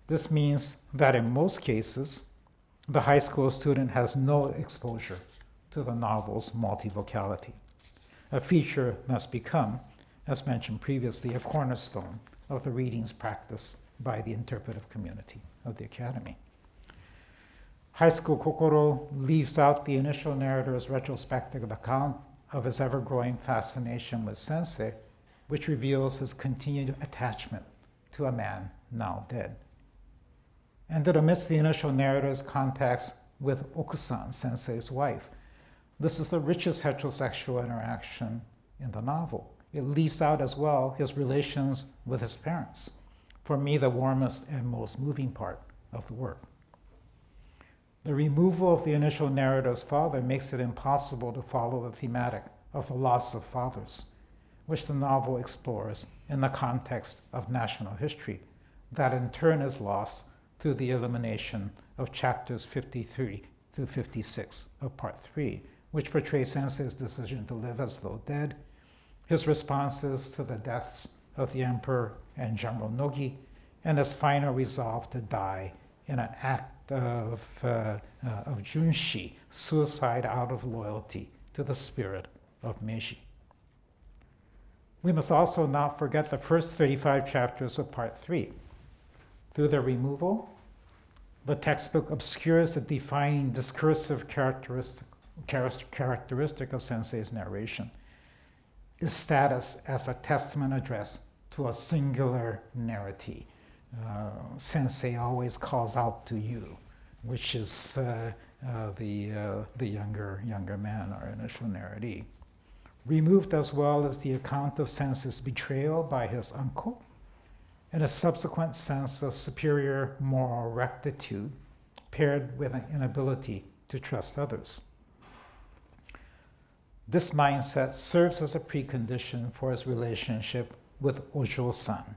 This means that in most cases, the high school student has no exposure to the novel's multivocality, a feature that's become, as mentioned previously, a cornerstone of the readings practice by the interpretive community of the Academy. High School Kokoro leaves out the initial narrator's retrospective account of his ever-growing fascination with Sensei, which reveals his continued attachment to a man now dead. And it omits the initial narrator's contacts with Okusan, Sensei's wife. This is the richest heterosexual interaction in the novel. It leaves out as well his relations with his parents, for me the warmest and most moving part of the work. The removal of the initial narrator's father makes it impossible to follow the thematic of the loss of fathers, which the novel explores in the context of national history, that in turn is lost through the elimination of chapters 53 through 56 of part 3, which portrays Sensei's decision to live as though dead, his responses to the deaths of the emperor and General Nogi, and his final resolve to die in an act of junshi, suicide out of loyalty to the spirit of Meiji. We must also not forget the first 35 chapters of part 3. Through their removal, the textbook obscures the defining discursive characteristic of Sensei's narration, his status as a testament addressed to a singular narratee. Sensei always calls out to you, which is the younger man, our initial narratee. Removed as well is the account of Sensei's betrayal by his uncle, and a subsequent sense of superior moral rectitude paired with an inability to trust others. This mindset serves as a precondition for his relationship with Ojo-san,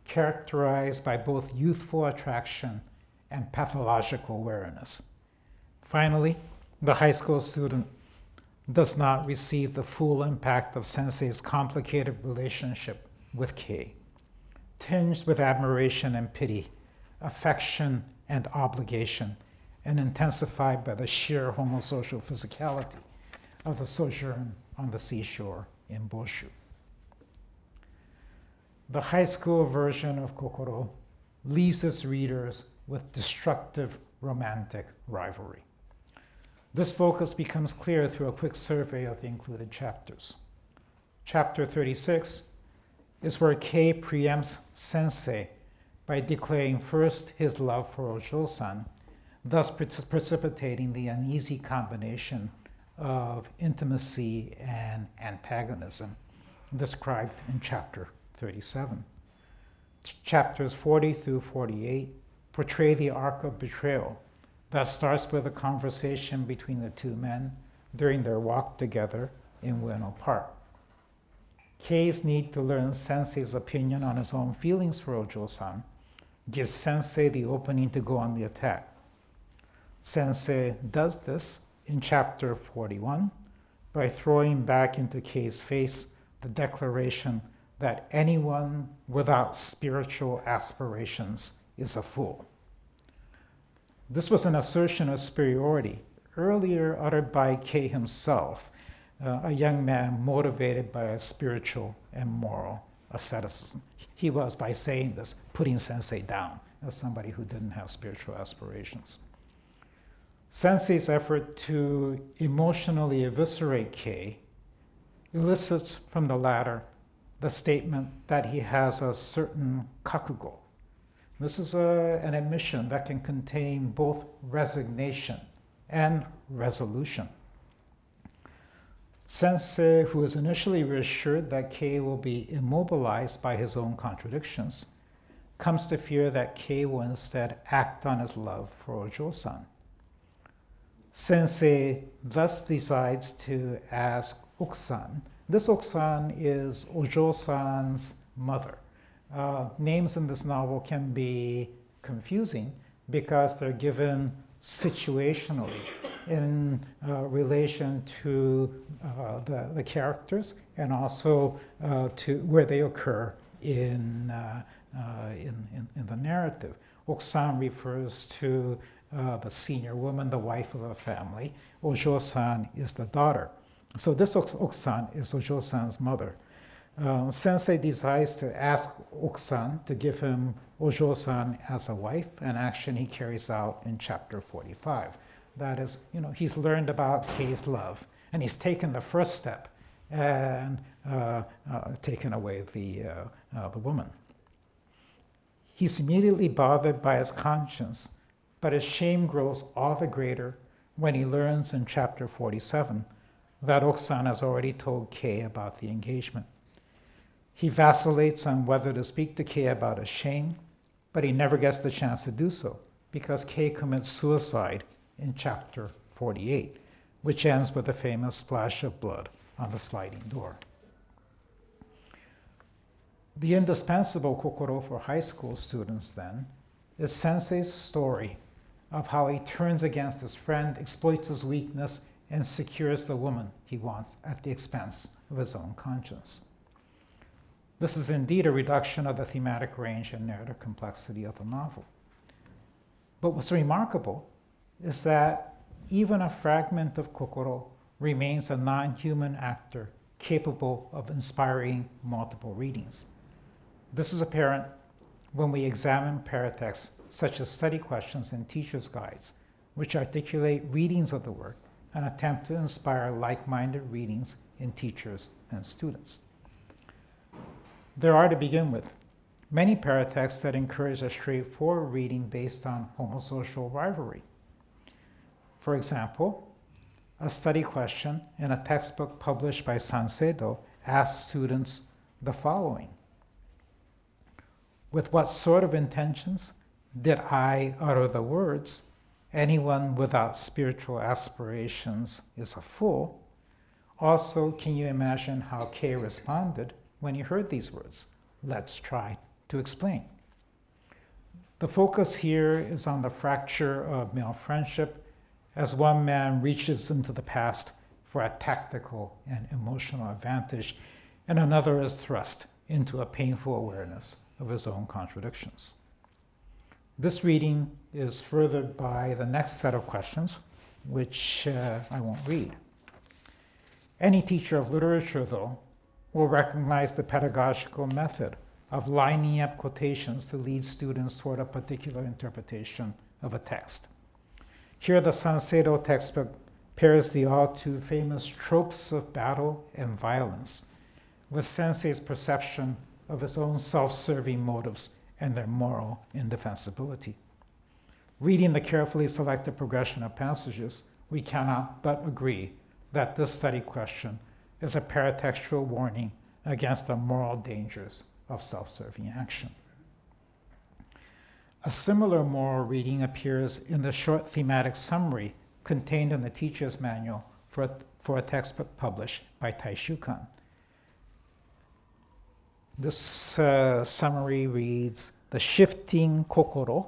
characterized by both youthful attraction and pathological wariness. Finally, the high school student does not receive the full impact of Sensei's complicated relationship with Kei, tinged with admiration and pity, affection and obligation, and intensified by the sheer homosocial physicality of the sojourn on the seashore in Boshu. The high school version of Kokoro leaves its readers with destructive romantic rivalry. This focus becomes clear through a quick survey of the included chapters. Chapter 36 is where Kei preempts Sensei by declaring first his love for Ojo-san, thus precipitating the uneasy combination of intimacy and antagonism described in chapter 37. Chapters 40 through 48 portray the arc of betrayal that starts with a conversation between the two men during their walk together in Ueno Park. Kei's need to learn Sensei's opinion on his own feelings for Ojo-san gives Sensei the opening to go on the attack. Sensei does this in chapter 41 by throwing back into Kei's face the declaration that anyone without spiritual aspirations is a fool. This was an assertion of superiority earlier uttered by Kei himself, a young man motivated by a spiritual and moral asceticism. He was, by saying this, putting Sensei down as somebody who didn't have spiritual aspirations. Sensei's effort to emotionally eviscerate Kei elicits from the latter the statement that he has a certain kakugo. This is an admission that can contain both resignation and resolution. Sensei, who is initially reassured that Kei will be immobilized by his own contradictions, comes to fear that Kei will instead act on his love for Ojo-san. Sensei thus decides to ask Okusan. This Okusan is Ojo-san's mother. Names in this novel can be confusing because they're given situationally in relation to the characters and also to where they occur in the narrative. Okusan refers to the senior woman, the wife of a family. Ojo-san is the daughter. So this Okusan is Ojo-san's mother. Sensei decides to ask Okusan to give him Ojo-san as a wife, an action he carries out in chapter 45. That is, he's learned about Kei's love, and he's taken the first step and taken away the woman. He's immediately bothered by his conscience, but his shame grows all the greater when he learns in chapter 47 that Okusan has already told Kei about the engagement. He vacillates on whether to speak to Kei about his shame, but he never gets the chance to do so because Kei commits suicide in chapter 48, which ends with a famous splash of blood on the sliding door. The indispensable Kokoro for high school students, then, is Sensei's story of how he turns against his friend, exploits his weakness, and secures the woman he wants at the expense of his own conscience. This is indeed a reduction of the thematic range and narrative complexity of the novel. But what's remarkable is that even a fragment of Kokoro remains a non-human actor capable of inspiring multiple readings. This is apparent when we examine paratexts such as study questions and teacher's guides, which articulate readings of the work and attempt to inspire like-minded readings in teachers and students. There are, to begin with, many paratexts that encourage a straightforward reading based on homosocial rivalry. For example, a study question in a textbook published by Sanseido asks students the following: with what sort of intentions did I utter the words, "Anyone without spiritual aspirations is a fool"? Also, can you imagine how Kei responded when he heard these words? Let's try to explain. The focus here is on the fracture of male friendship as one man reaches into the past for a tactical and emotional advantage, and another is thrust into a painful awareness of his own contradictions. This reading is furthered by the next set of questions, which I won't read. Any teacher of literature, though, will recognize the pedagogical method of lining up quotations to lead students toward a particular interpretation of a text. Here, the Sanseido textbook pairs the all too famous tropes of battle and violence with Sensei's perception of his own self-serving motives and their moral indefensibility. Reading the carefully selected progression of passages, we cannot but agree that this study question is a paratextual warning against the moral dangers of self-serving action. A similar moral reading appears in the short thematic summary contained in the teacher's manual for a textbook published by Taishukan. This summary reads, the shifting kokoro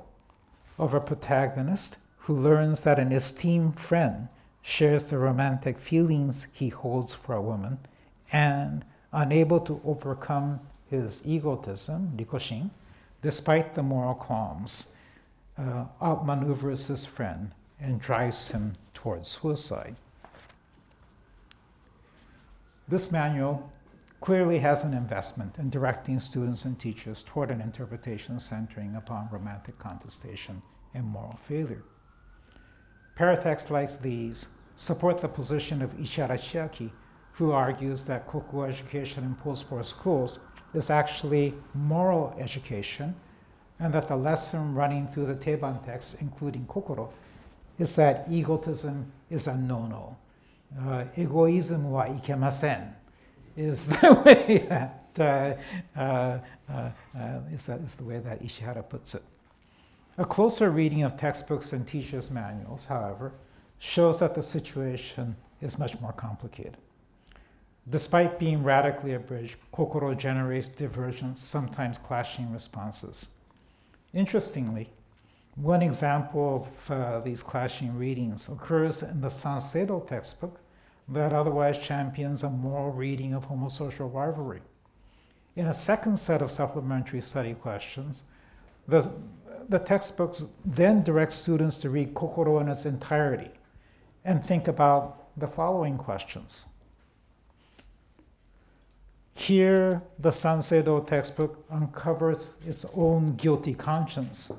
of a protagonist who learns that an esteemed friend shares the romantic feelings he holds for a woman, and unable to overcome his egotism, rikoshin, despite the moral qualms, outmaneuvers his friend and drives him towards suicide. This manual clearly has an investment in directing students and teachers toward an interpretation centering upon romantic contestation and moral failure. Paratexts like these support the position of Ishihara Chiaki, who argues that kokugo education in post-war schools is actually moral education, and that the lesson running through the Teiban texts, including Kokoro, is that egotism is a no-no. Egoism wa ikemasen is the way that is the way that Ishihara puts it. A closer reading of textbooks and teachers' manuals, however, shows that the situation is much more complicated. Despite being radically abridged, Kokoro generates divergent, sometimes clashing responses. Interestingly, one example of these clashing readings occurs in the Sanseido textbook that otherwise champions a moral reading of homosocial rivalry. In a second set of supplementary study questions, the textbooks then direct students to read Kokoro in its entirety and think about the following questions. Here, the Sanseido textbook uncovers its own guilty conscience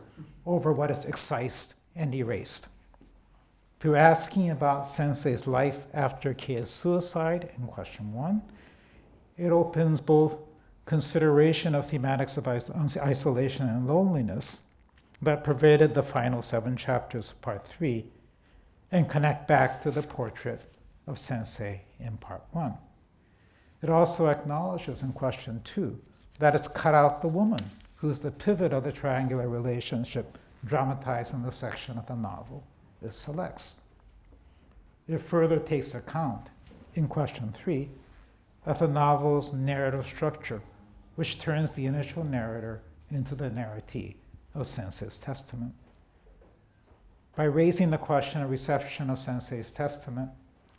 over what is excised and erased. Through asking about Sensei's life after Kei's suicide in question 1, it opens both consideration of thematics of isolation and loneliness that pervaded the final 7 chapters of part 3 and connect back to the portrait of Sensei in part 1. It also acknowledges in question 2 that it's cut out the woman, who's the pivot of the triangular relationship dramatized in the section of the novel it selects. It further takes account, in question 3, of the novel's narrative structure, which turns the initial narrator into the narratee of Sensei's testament. By raising the question of reception of Sensei's testament,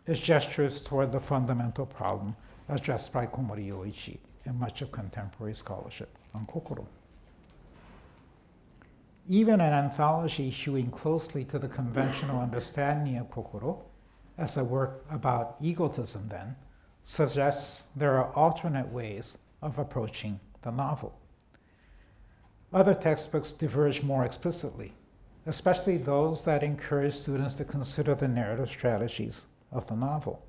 it gestures toward the fundamental problem addressed by Komori Yoichi and much of contemporary scholarship on Kokoro. Even an anthology hewing closely to the conventional understanding of Kokoro as a work about egotism, then, suggests there are alternate ways of approaching the novel. Other textbooks diverge more explicitly, especially those that encourage students to consider the narrative strategies of the novel.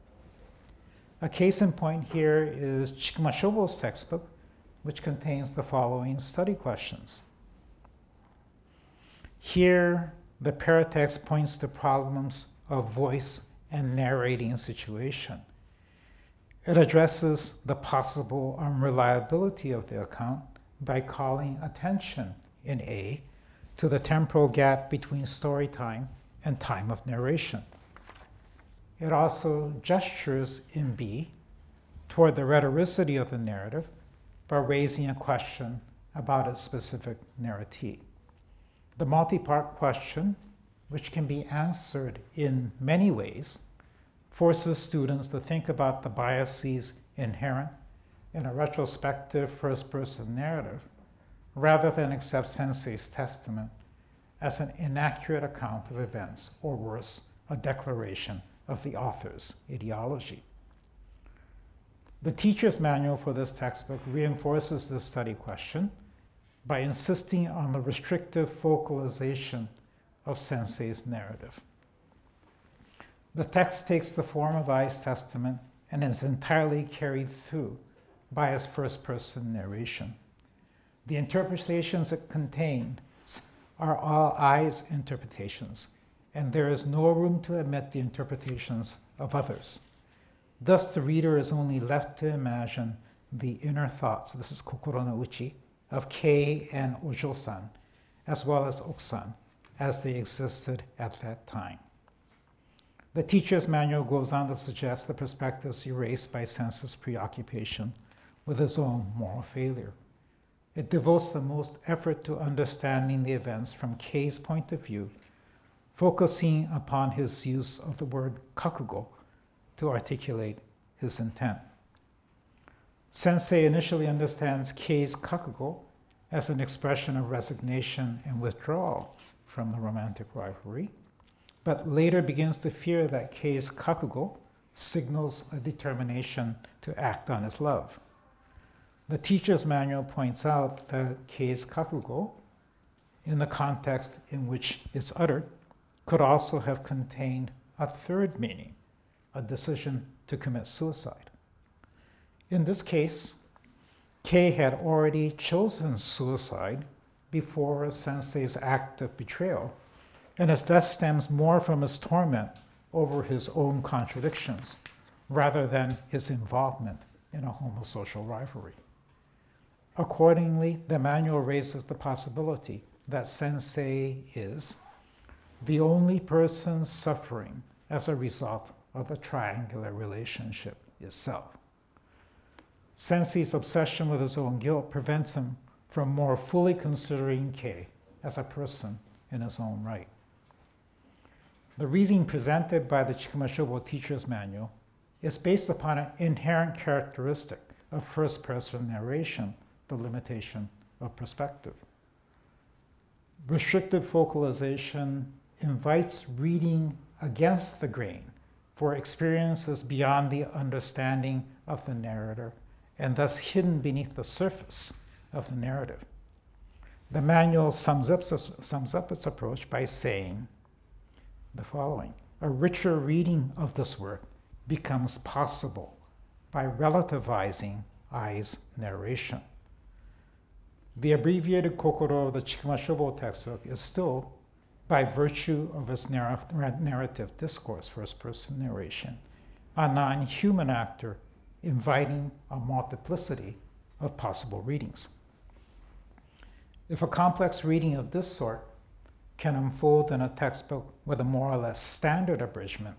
A case in point here is Chikuma Shobo's textbook, which contains the following study questions. Here, the paratext points to problems of voice and narrating situation. It addresses the possible unreliability of the account by calling attention in A to the temporal gap between story time and time of narration. It also gestures in B toward the rhetoricity of the narrative by raising a question about its specific narratee. The multi-part question, which can be answered in many ways, forces students to think about the biases inherent in a retrospective first-person narrative, rather than accept Sensei's testament as an inaccurate account of events, or worse, a declaration of the author's ideology. The teacher's manual for this textbook reinforces this study question by insisting on the restrictive focalization of Sensei's narrative. The text takes the form of Ai's testament and is entirely carried through by his first-person narration. The interpretations it contains are all Ai's interpretations, and there is no room to admit the interpretations of others. Thus, the reader is only left to imagine the inner thoughts, this is Kokoro no Uchi, of Kei and Ojo-san, as well as Okusan, as they existed at that time. The teacher's manual goes on to suggest the perspectives erased by Sensei's preoccupation with his own moral failure. It devotes the most effort to understanding the events from Kei's point of view, focusing upon his use of the word kakugo to articulate his intent. Sensei initially understands Kei's kakugo as an expression of resignation and withdrawal from the romantic rivalry, but later begins to fear that Kei's kakugo signals a determination to act on his love. The teacher's manual points out that Kei's kakugo, in the context in which it's uttered, could also have contained a third meaning, a decision to commit suicide. In this case, Kei had already chosen suicide before Sensei's act of betrayal, and his death stems more from his torment over his own contradictions rather than his involvement in a homosocial rivalry. Accordingly, the manual raises the possibility that Sensei is the only person suffering as a result of the triangular relationship itself. Sensei's obsession with his own guilt prevents him from more fully considering Kei as a person in his own right. The reasoning presented by the Chikumashobo teacher's manual is based upon an inherent characteristic of first-person narration, the limitation of perspective. Restrictive focalization invites reading against the grain for experiences beyond the understanding of the narrator and thus hidden beneath the surface of the narrative. The manual sums up its approach by saying the following: a richer reading of this work becomes possible by relativizing I's narration. The abbreviated Kokoro of the Chikumashobo textbook is still, by virtue of its narrative discourse, first-person narration, a non-human actor inviting a multiplicity of possible readings. If a complex reading of this sort can unfold in a textbook with a more or less standard abridgment,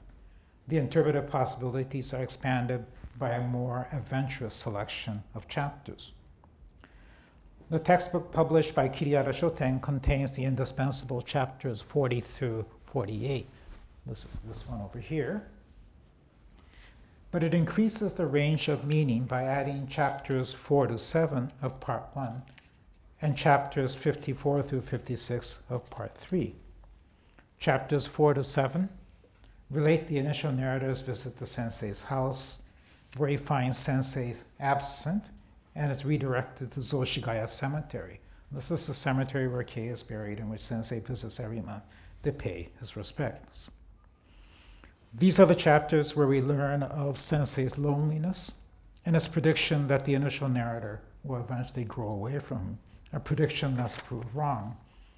the interpretive possibilities are expanded by a more adventurous selection of chapters. The textbook published by Kirihara Shoten contains the indispensable chapters 40 through 48. This is this one over here. But it increases the range of meaning by adding chapters 4 to 7 of Part 1 and chapters 54 through 56 of Part 3. Chapters 4 to 7 relate the initial narrator's visit to Sensei's house, where he finds Sensei absent and is redirected to Zoshigaya Cemetery. This is the cemetery where Kei is buried, in which Sensei visits every month to pay his respects. These are the chapters where we learn of Sensei's loneliness and his prediction that the initial narrator will eventually grow away from him, a prediction that's proved wrong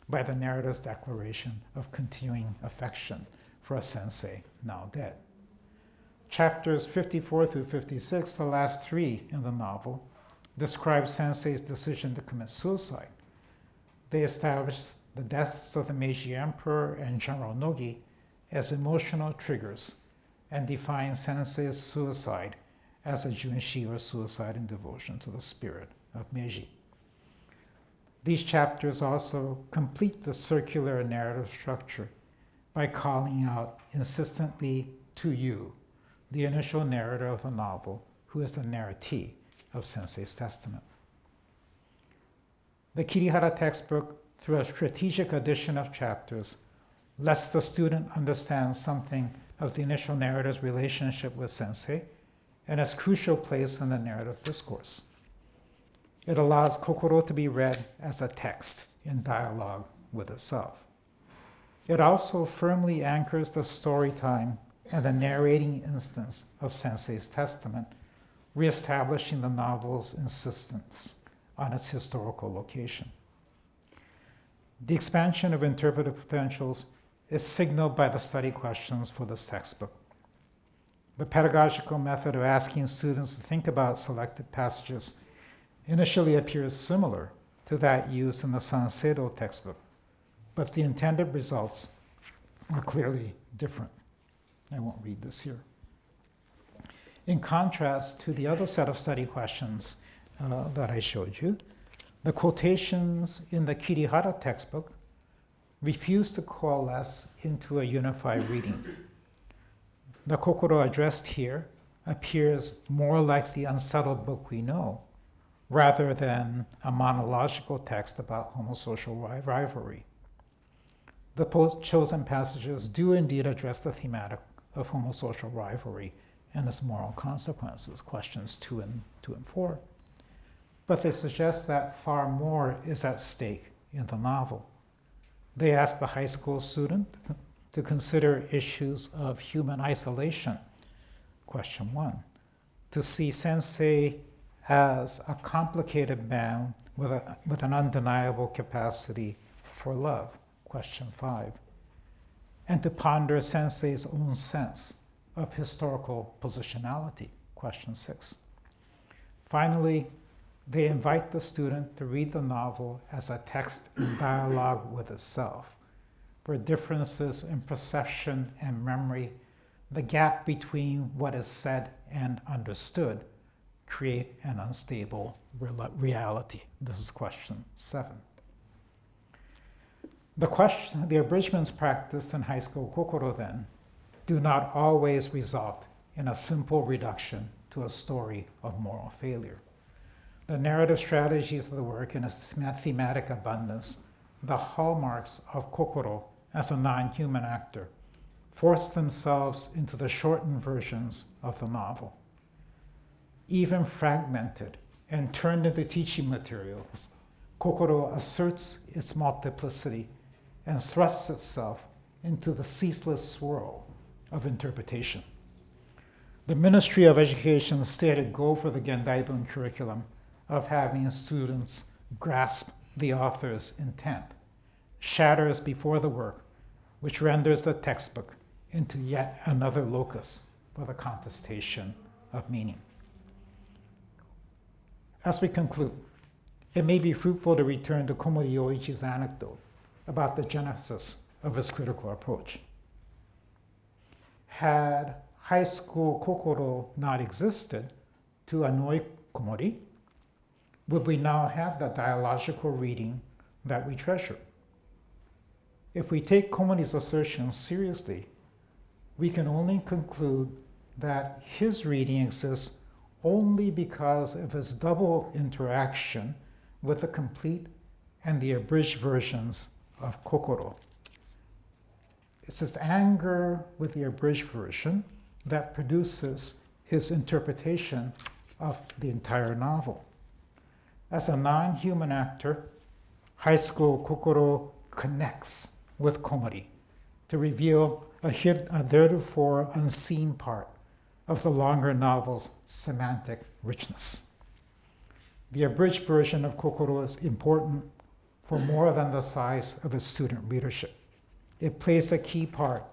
by the narrator's declaration of continuing affection for a Sensei now dead. Chapters 54 through 56, the last three in the novel, describe Sensei's decision to commit suicide. They establish the deaths of the Meiji Emperor and General Nogi as emotional triggers and define Sensei's suicide as a junshi, or suicide in devotion to the spirit of Meiji. These chapters also complete the circular narrative structure by calling out insistently to you, the initial narrator of the novel, who is the narratee of Sensei's testament. The Kirihara textbook, through a strategic addition of chapters, lets the student understand something of the initial narrator's relationship with Sensei and its crucial place in the narrative discourse. It allows Kokoro to be read as a text in dialogue with itself. It also firmly anchors the story time and the narrating instance of Sensei's testament, reestablishing the novel's insistence on its historical location. The expansion of interpretive potentials is signaled by the study questions for this textbook. The pedagogical method of asking students to think about selected passages initially appears similar to that used in the Sanseido textbook, but the intended results are clearly different. I won't read this here. In contrast to the other set of study questions that I showed you. The quotations in the Kirihara textbook refuse to coalesce into a unified reading. The Kokoro addressed here appears more like the unsettled book we know, rather than a monological text about homosocial rivalry. The chosen passages do indeed address the thematic of homosocial rivalry and its moral consequences, questions 2 and 4. But they suggest that far more is at stake in the novel. They ask the high school student to consider issues of human isolation, question 1, to see Sensei as a complicated man with an undeniable capacity for love, question 5, and to ponder Sensei's own sense of historical positionality, question 6. Finally, they invite the student to read the novel as a text in dialogue with itself, where differences in perception and memory, the gap between what is said and understood, create an unstable reality. This is question 7. The abridgments practiced in high school Kokoro then do not always result in a simple reduction to a story of moral failure. The narrative strategies of the work and its thematic abundance, the hallmarks of Kokoro as a non-human actor, force themselves into the shortened versions of the novel. Even fragmented and turned into teaching materials, Kokoro asserts its multiplicity and thrusts itself into the ceaseless swirl of interpretation. The Ministry of Education's stated goal for the Gendaibun curriculum of having students grasp the author's intent shatters before the work, which renders the textbook into yet another locus for the contestation of meaning. As we conclude, it may be fruitful to return to Komori Yoichi's anecdote about the genesis of his critical approach. Had high school Kokoro not existed to annoy Komori, would we now have the dialogical reading that we treasure? If we take Komori's assertions seriously, we can only conclude that his reading exists only because of his double interaction with the complete and the abridged versions of Kokoro. It's his anger with the abridged version that produces his interpretation of the entire novel. As a non-human actor, high school Kokoro connects with Komori to reveal a theretofore unseen part of the longer novel's semantic richness. The abridged version of Kokoro is important for more than the size of its student readership. It plays a key part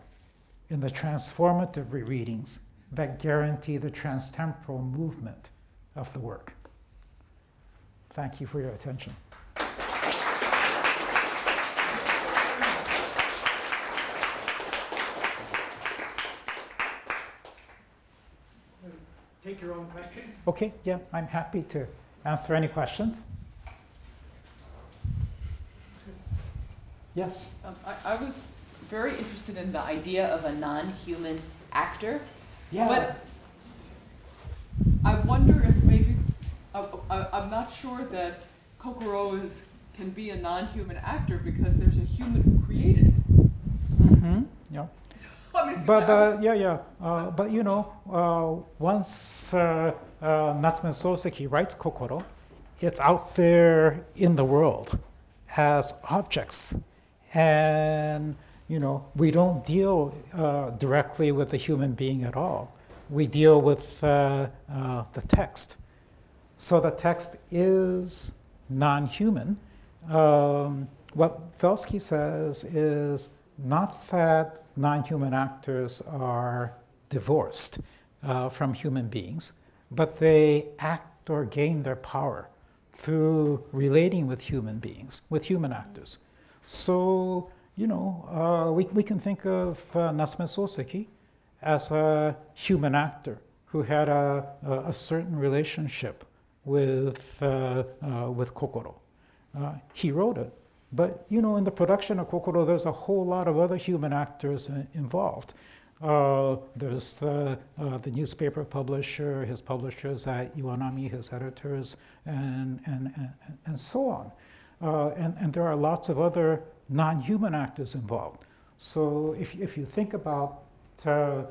in the transformative rereadings that guarantee the transtemporal movement of the work. Thank you for your attention. Take your own questions. Okay, yeah, I'm happy to answer any questions. Yes? I was very interested in the idea of a non-human actor. Yeah. But I wonder if maybe, I'm not sure that Kokoro can be a non-human actor because there's a human who created it. Mm-hmm. Yeah. I mean, But you know, once Natsume Soseki writes Kokoro, it's out there in the world as objects. And, you know, we don't deal directly with the human being at all. We deal with the text. So the text is non-human. What Velsky says is not that non-human actors are divorced from human beings, but they act or gain their power through relating with human beings, with human actors. So, you know, we can think of Natsume Soseki as a human actor who had a certain relationship with Kokoro. He wrote it. But, you know, in the production of Kokoro, there's a whole lot of other human actors involved. There's the newspaper publisher, his publishers at Iwanami, his editors, and so on. And there are lots of other non-human actors involved. So if you think about the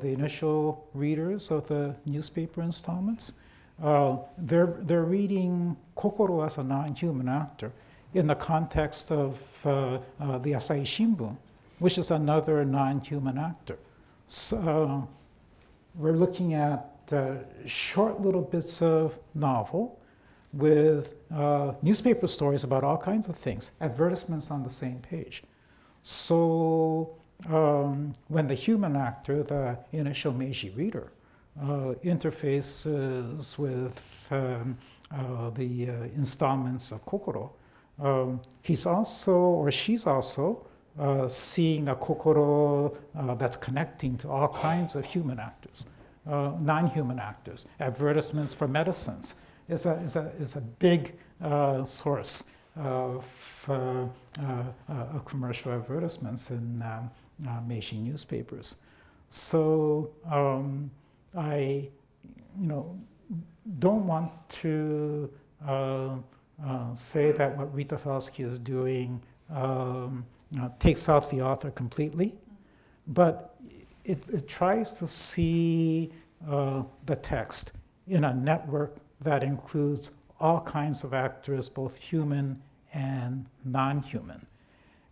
initial readers of the newspaper installments, they're reading Kokoro as a non-human actor in the context of the Asahi Shimbun, which is another non-human actor. So we're looking at short little bits of novel with newspaper stories about all kinds of things, advertisements on the same page. So when the human actor, the initial Meiji reader, interfaces with the installments of Kokoro, he's also, or she's also, seeing a Kokoro that's connecting to all kinds of human actors, non-human actors. Advertisements for medicines is a big source of commercial advertisements in Meiji newspapers. So I, don't want to say that what Rita Felsky is doing takes out the author completely, but it tries to see the text in a network that includes all kinds of actors, both human and non-human.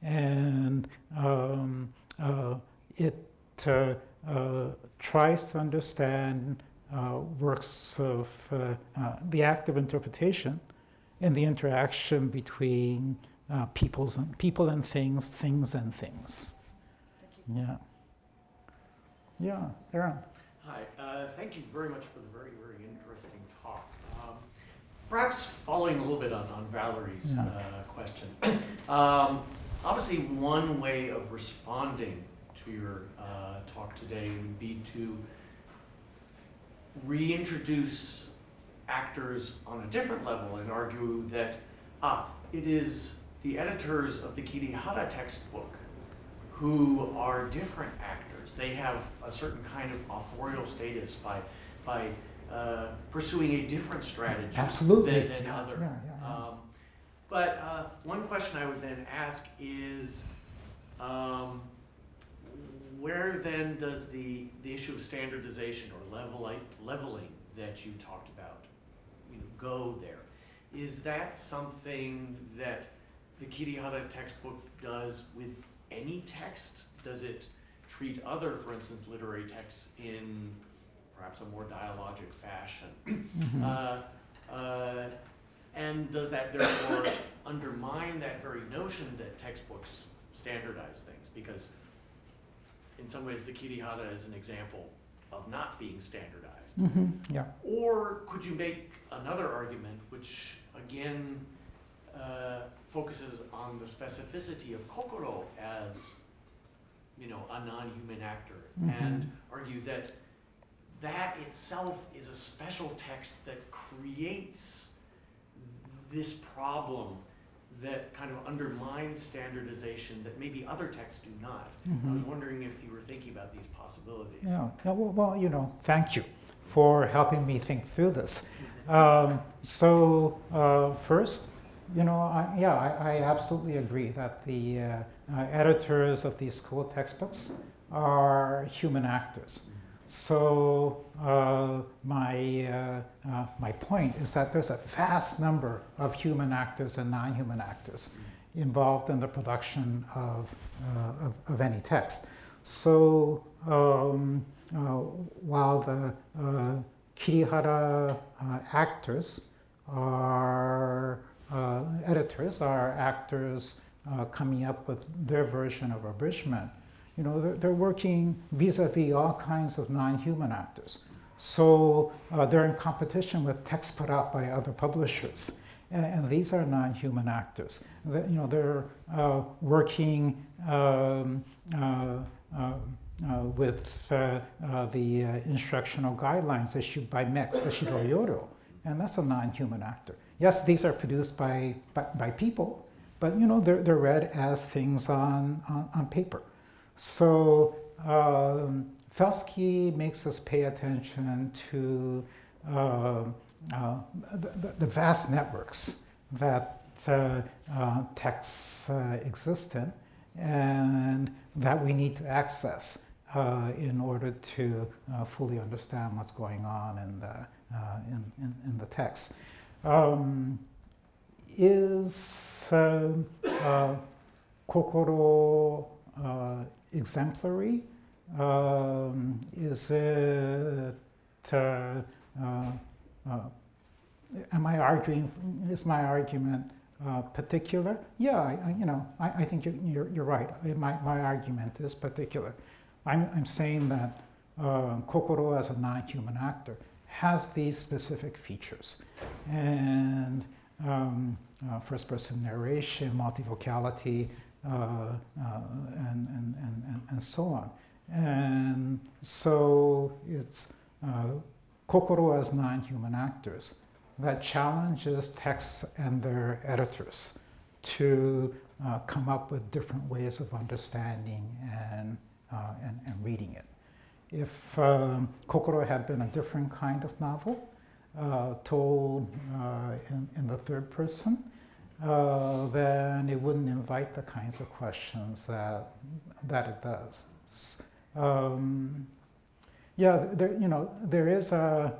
And it tries to understand works of the act of interpretation and the interaction between people and things, things and things. Thank you. Yeah. Yeah, Aaron. Hi, thank you very much for the very, very interesting talk. Perhaps following a little bit on Valerie's question. Obviously, one way of responding to your talk today would be to reintroduce actors on a different level and argue that, it is the editors of the Kirihara textbook who are different actors. They have a certain kind of authorial status by pursuing a different strategy than other. Yeah. But one question I would then ask is, where then does the issue of standardization or leveling that you talked about go there? Is that something that the Kirihara textbook does with any text? Does it treat other, for instance, literary texts in perhaps a more dialogic fashion? Mm-hmm. And does that therefore undermine that very notion that textbooks standardize things? Because in some ways the Kirihara is an example of not being standardized. Mm-hmm. Yeah. Or could you make another argument which again focuses on the specificity of Kokoro as a non-human actor, mm-hmm. and argue that that itself is a special text that creates this problem that kind of undermines standardization that maybe other texts do not. Mm-hmm. I was wondering if you were thinking about these possibilities. Yeah. Well, thank you for helping me think through this. First, I absolutely agree that the editors of these school textbooks are human actors. So my point is that there's a vast number of human actors and non-human actors involved in the production of any text. So while the Kirihara actors are editors, are actors coming up with their version of abridgment, they're working vis-a-vis all kinds of non-human actors. So they're in competition with texts put out by other publishers. And these are non-human actors. They're working with the instructional guidelines issued by MEX, the Shiro Yoro, and that's a non-human actor. Yes, these are produced by people, but you know they're read as things on paper. So Felsky makes us pay attention to the vast networks that texts exist in, and that we need to access in order to fully understand what's going on in the text. Is Kokoro exemplary? Is it, am I arguing, is my argument particular? Yeah, I think you're right. My argument is particular. I'm saying that Kokoro as a non-human actor has these specific features. And first-person narration, multivocality, and so on. And so it's Kokoro as non-human actors that challenges texts and their editors to come up with different ways of understanding and reading it. If Kokoro had been a different kind of novel, told in the third person, then it wouldn't invite the kinds of questions that it does. Yeah, there is a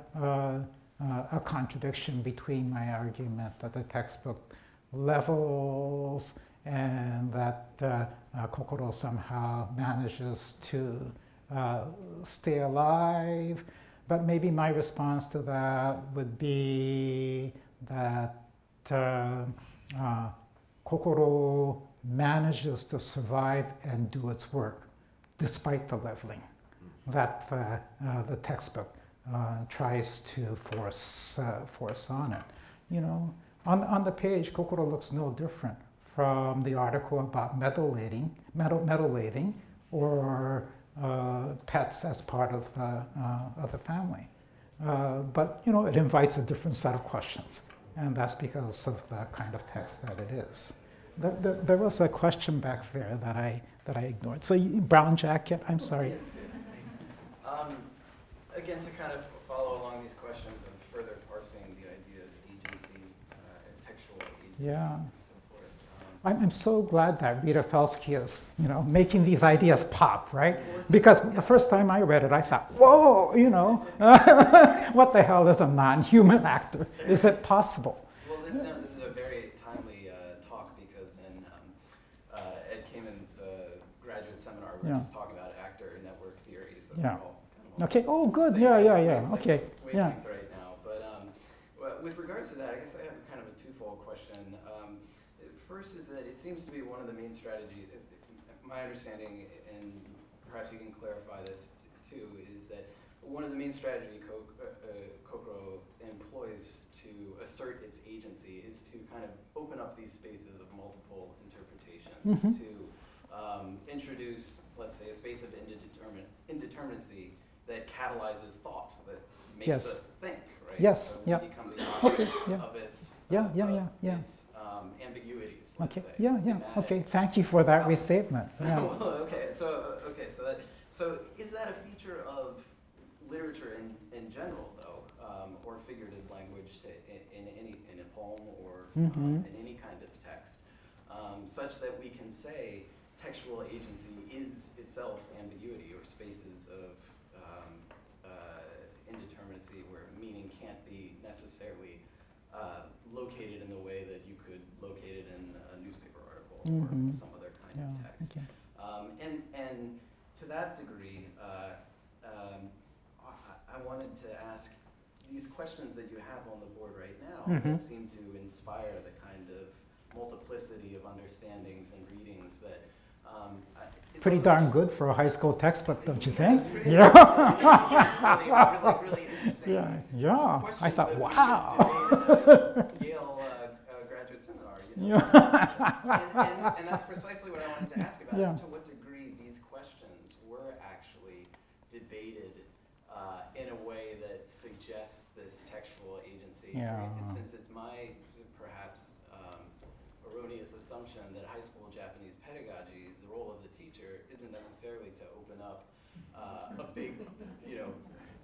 contradiction between my argument that the textbook levels and that Kokoro somehow manages to stay alive. But maybe my response to that would be that Kokoro manages to survive and do its work despite the leveling that the textbook tries to force on it. You know, on the page, Kokoro looks no different from the article about metal lathing or pets as part of the family. But you know, it invites a different set of questions, and that's because of the kind of text that it is. There was a question back there that I ignored. So brown jacket, I'm sorry. Yes, thanks. Again, to kind of follow along these questions of further parsing the idea of agency, textual agency, Yeah. and so forth. I'm so glad that Rita Felsky is, making these ideas pop, right? Because the first time I read it, I thought, whoa, what the hell is a non-human actor? Is it possible? Well, no, this is a very timely talk because in Ed Kamen's graduate seminar, we were just talking about actor network theories. So Yeah. all Okay. Oh, good. same Yeah. wavelength- Okay. Yeah. wavelength right now. But with regards to that, I guess I have kind of a twofold question. First is that it seems to be one of the main strategies, my understanding, and perhaps you can clarify this too, is that one of the main strategy Kokoro employs to assert its agency is to kind of open up these spaces of multiple interpretations, to introduce, let's say, a space of indeterminacy that catalyzes thought, that makes us think, right? Yes, So yeah. we become the objects of its its ambiguities. Let's Okay. say, Yeah. thematic. Okay. Thank you for that restatement. Yeah. Well, so is that a feature of literature in general, though, or figurative language in a poem or in any kind of text, such that we can say textual agency is itself ambiguity or spaces of indeterminacy where meaning can't be necessarily located in the way that you could locate it in a newspaper article or some other kind of text. Okay. And to that degree, I wanted to ask these questions that you have on the board right now that seem to inspire the kind of multiplicity of understandings and readings that Pretty darn good for a high school textbook, don't you think? Really, Yeah. really interesting. Yeah. I Questions thought, that we wow. could debate at a Yale graduate seminar, and that's precisely what I wanted to ask about, Yeah. is to what degree these questions were actually debated in a way that suggests this textual agency Yeah. And since it's my perhaps erroneous assumption that high school Japanese pedagogy, the role of the teacher isn't necessarily to open up a big,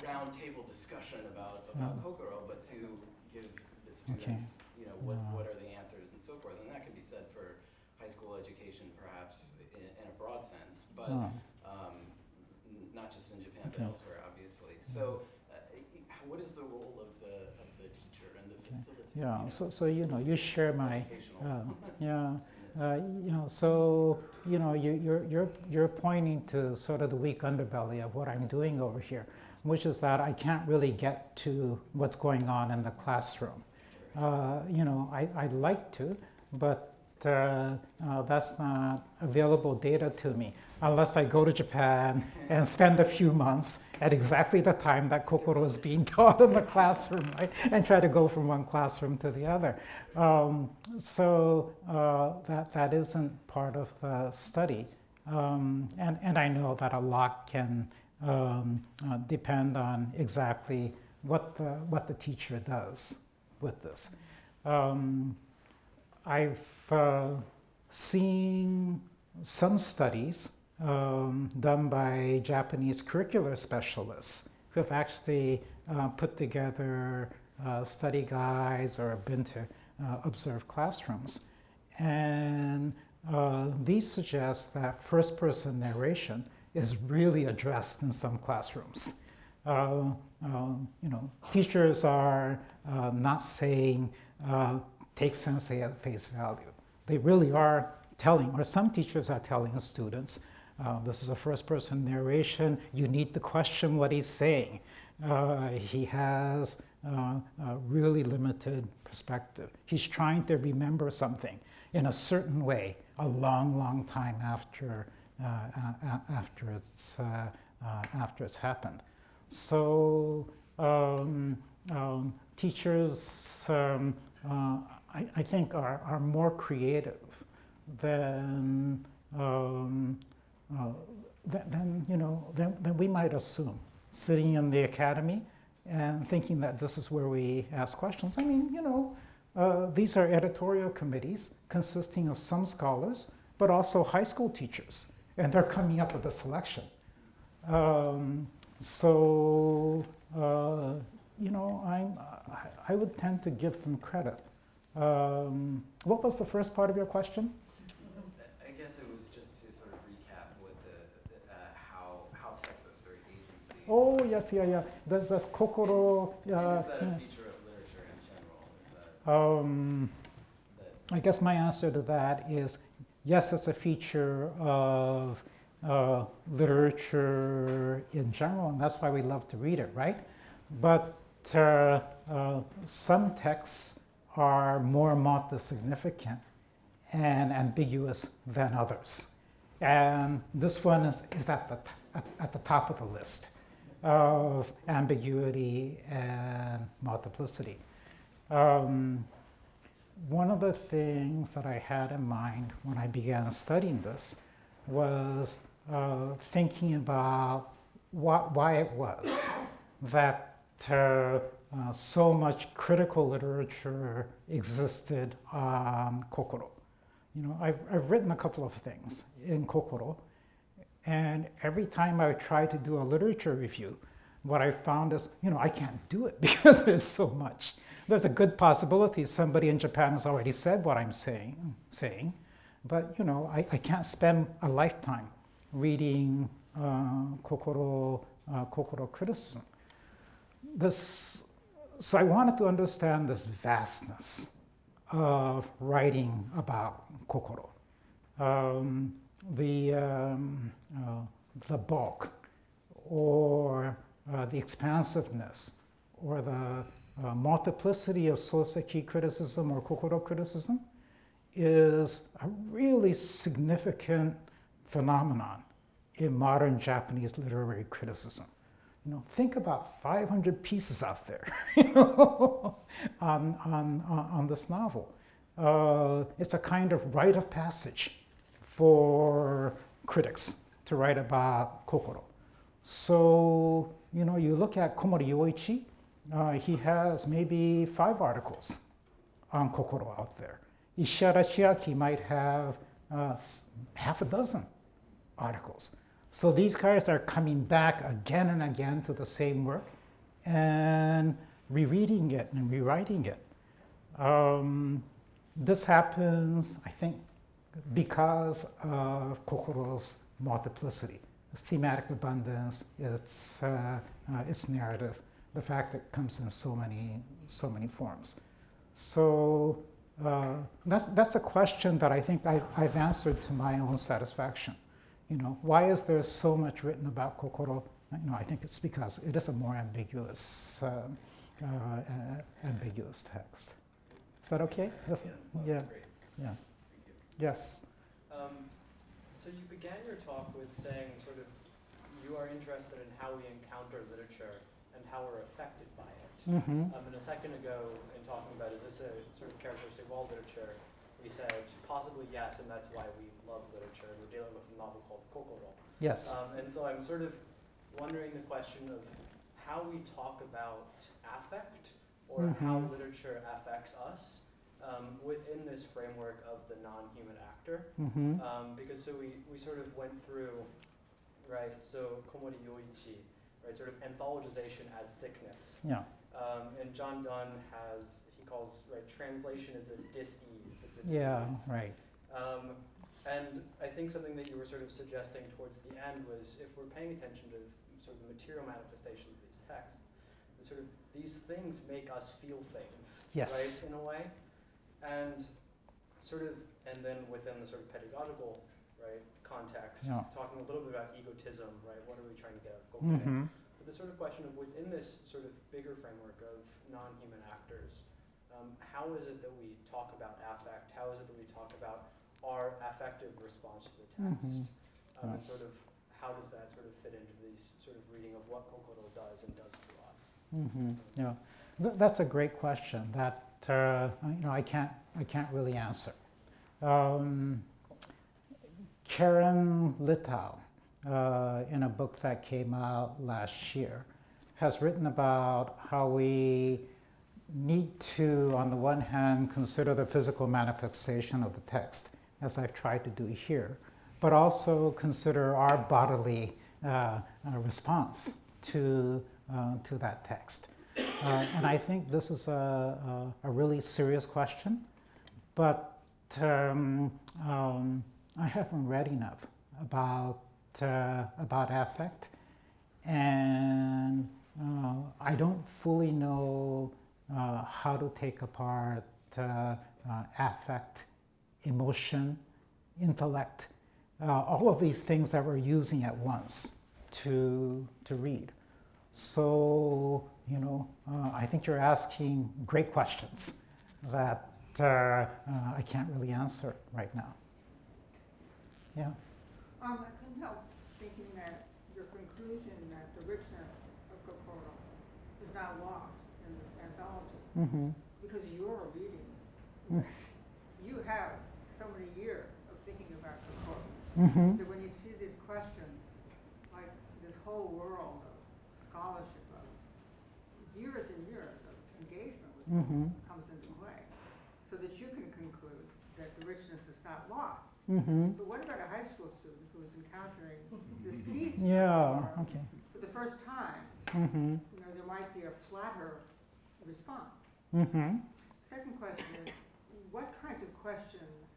round table discussion about Kokoro, but to give the students, what are the answers and so forth. And that can be said for high school education, perhaps in a broad sense, but not just in Japan, but elsewhere, obviously. So, what is the role of the teacher and the facilitator? Yeah. So you share my you're pointing to sort of the weak underbelly of what I'm doing over here, which is that I can't really get to what's going on in the classroom. I'd like to, but that's not available data to me unless I go to Japan and spend a few months at exactly the time that Kokoro is being taught in the classroom, right? And try to go from one classroom to the other. So that isn't part of the study. And I know that a lot can depend on exactly what the teacher does with this. I've seen some studies done by Japanese curricular specialists who have actually put together study guides or been to observe classrooms. And these suggest that first-person narration is really addressed in some classrooms. Teachers are not saying, take sensei at face value. They really are telling, or some teachers are telling students, this is a first-person narration, you need to question what he's saying. He has a really limited perspective. He's trying to remember something in a certain way a long, long time after it's happened. So teachers, I think, are more creative than we might assume, sitting in the academy and thinking that this is where we ask questions. I mean, these are editorial committees consisting of some scholars, but also high school teachers, and they're coming up with a selection. I would tend to give them credit. What was the first part of your question? I guess it was just to sort of recap what how Texas or agency. Oh yes, yeah. That's Kokoro. And is that a feature of literature in general? I guess my answer to that is yes, it's a feature of literature in general, and that's why we love to read it, right? But some texts are more multi-significant and ambiguous than others. And this one is at the top of the list of ambiguity and multiplicity. One of the things that I had in mind when I began studying this was thinking about why it was that so much critical literature existed on Kokoro. I've written a couple of things in Kokoro, and every time I try to do a literature review, what I found is, I can't do it because there's so much. There's a good possibility somebody in Japan has already said what I'm saying, but I can't spend a lifetime reading Kokoro criticism. So I wanted to understand this vastness of writing about Kokoro, the bulk, or the expansiveness, or the multiplicity of Soseki criticism or Kokoro criticism is a really significant phenomenon in modern Japanese literary criticism. Think about 500 pieces out there on this novel. It's a kind of rite of passage for critics to write about Kokoro. So, you look at Komori Yoichi, he has maybe 5 articles on Kokoro out there. Ishihara Chiaki might have half a dozen articles. So these guys are coming back again and again to the same work and rereading it and rewriting it. This happens, I think, because of Kokoro's multiplicity, its thematic abundance, its narrative, the fact that it comes in so many forms. So that's a question that I think I've answered to my own satisfaction. You know, why is there so much written about Kokoro? You know, I think it's because it is a more ambiguous text. Is that okay? Yes. Well, Yeah. that's great. Yeah. Thank you. Yes. So you began your talk with saying sort of you are interested in how we encounter literature and how we're affected by it. Mm-hmm. And a second ago, in talking about is this a sort of characteristic of all literature, we said possibly yes, and that's why we love literature. We're dealing with a novel called Kokoro. Yes. And so I'm sort of wondering the question of how we talk about affect or how literature affects us within this framework of the non-human actor. Because so we sort of went through, right, so Komori Yoichi, right, sort of anthologization as sickness. Yeah. And John Donne has, he calls, right, translation is a dis-ease, it's a disease. Yeah. Right. And I think something that you were sort of suggesting towards the end was if we're paying attention to sort of the material manifestation of these texts, sort of these things make us feel things, Yes. right, in a way. And sort of, and then within the sort of pedagogical, right, context, Yeah. talking a little bit about egotism, right, what are we trying to get out of Kokoro? Mm-hmm. But the sort of question of within this sort of bigger framework of non-human actors, how is it that we talk about affect? How is it that we talk about our affective response to the text? And sort of how does that sort of fit into these sort of reading of what Kokoro does and does to us? Yeah, that's a great question that you know I can't really answer. Karen Littau, in a book that came out last year, has written about how we need to, on the one hand, consider the physical manifestation of the text, as I've tried to do here, but also consider our bodily response to that text. And I think this is a really serious question, but I haven't read enough about affect, and I don't fully know how to take apart affect, emotion, intellect, all of these things that we're using at once to read. So, you know, I think you're asking great questions that I can't really answer right now. Yeah. I couldn't help thinking that your conclusion that the richness of Kokoro is not lost in this anthology, because you're reading, you have so many years of thinking about Kokoro, that when you see these questions, like this whole world of scholarship, of years and years of engagement with it comes into play, so that you can conclude that the richness is not lost. But what about a high school student who is encountering this piece for the first time? You know, there might be a flatter response. Second question is, what kinds of questions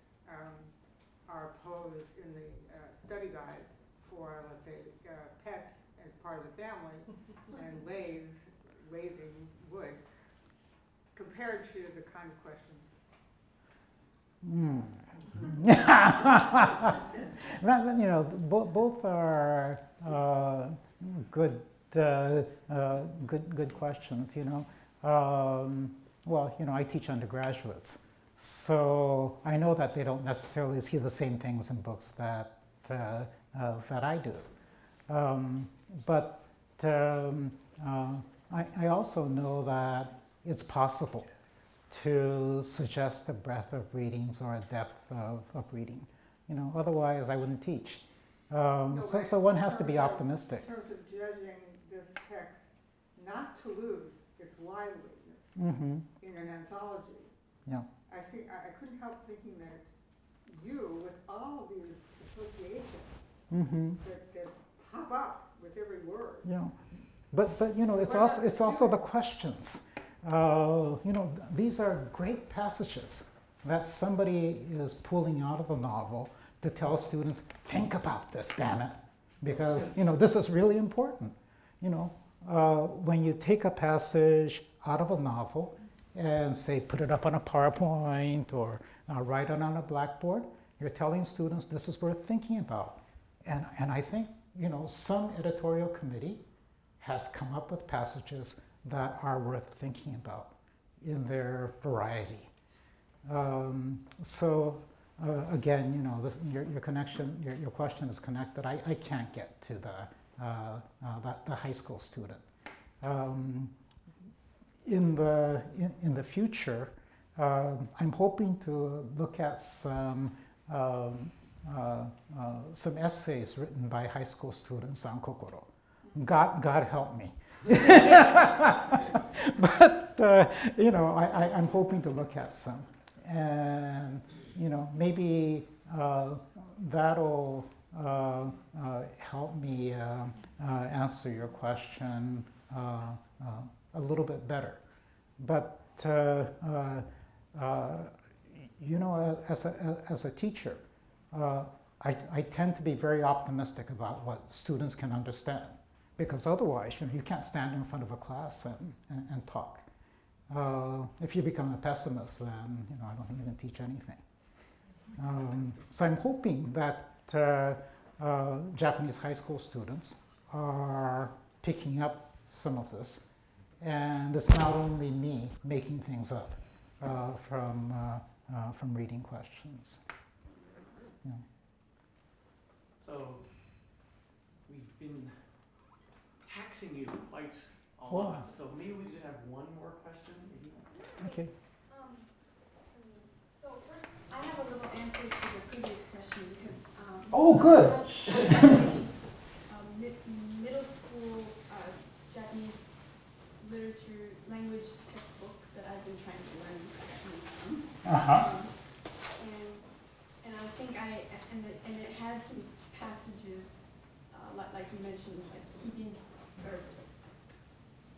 are posed in the study guide for, let's say, pets as part of the family and raising wood, compared to the kind of questions? Well, you know, both are good questions. You know, well, you know, I teach undergraduates, so I know that they don't necessarily see the same things in books that I do. But I also know that it's possible to suggest a breadth of readings or a depth of reading. You know, otherwise I wouldn't teach. So one has to be optimistic. In terms of judging this text, not to lose its liveliness Mm-hmm. in an anthology. Yeah. I couldn't help thinking that it's you with all these associations Mm-hmm. that pop up with every word. Yeah. But you know, it's What also about it's also the students? questions. You know, these are great passages that somebody is pulling out of the novel to tell students, think about this, damn it, because you know this is really important. You know, when you take a passage out of a novel and say put it up on a PowerPoint or write it on a blackboard, you're telling students this is worth thinking about. And I think, you know, some editorial committee has come up with passages that are worth thinking about in their variety. Again, you know, your question is connected. I can't get to the high school student. In the future, I'm hoping to look at some essays written by high school students on Kokoro. God help me. But you know, I'm hoping to look at some, and you know, maybe that'll help me answer your question a little bit better. But you know, as a teacher, I tend to be very optimistic about what students can understand, because otherwise, you know, you can't stand in front of a class and talk. If you become a pessimist, then you know, I don't think you can teach anything. So I'm hoping that Japanese high school students are picking up some of this, and it's not only me making things up from reading questions. Yeah. So we've been taxing you quite a Oh. lot, so maybe we just have one more question, maybe? Okay. So first, I have a little answer to the previous question because Oh, good. Middle school Japanese literature language textbook that I've been trying to learn Japanese from. And I think and it has some passages like you mentioned, like keeping or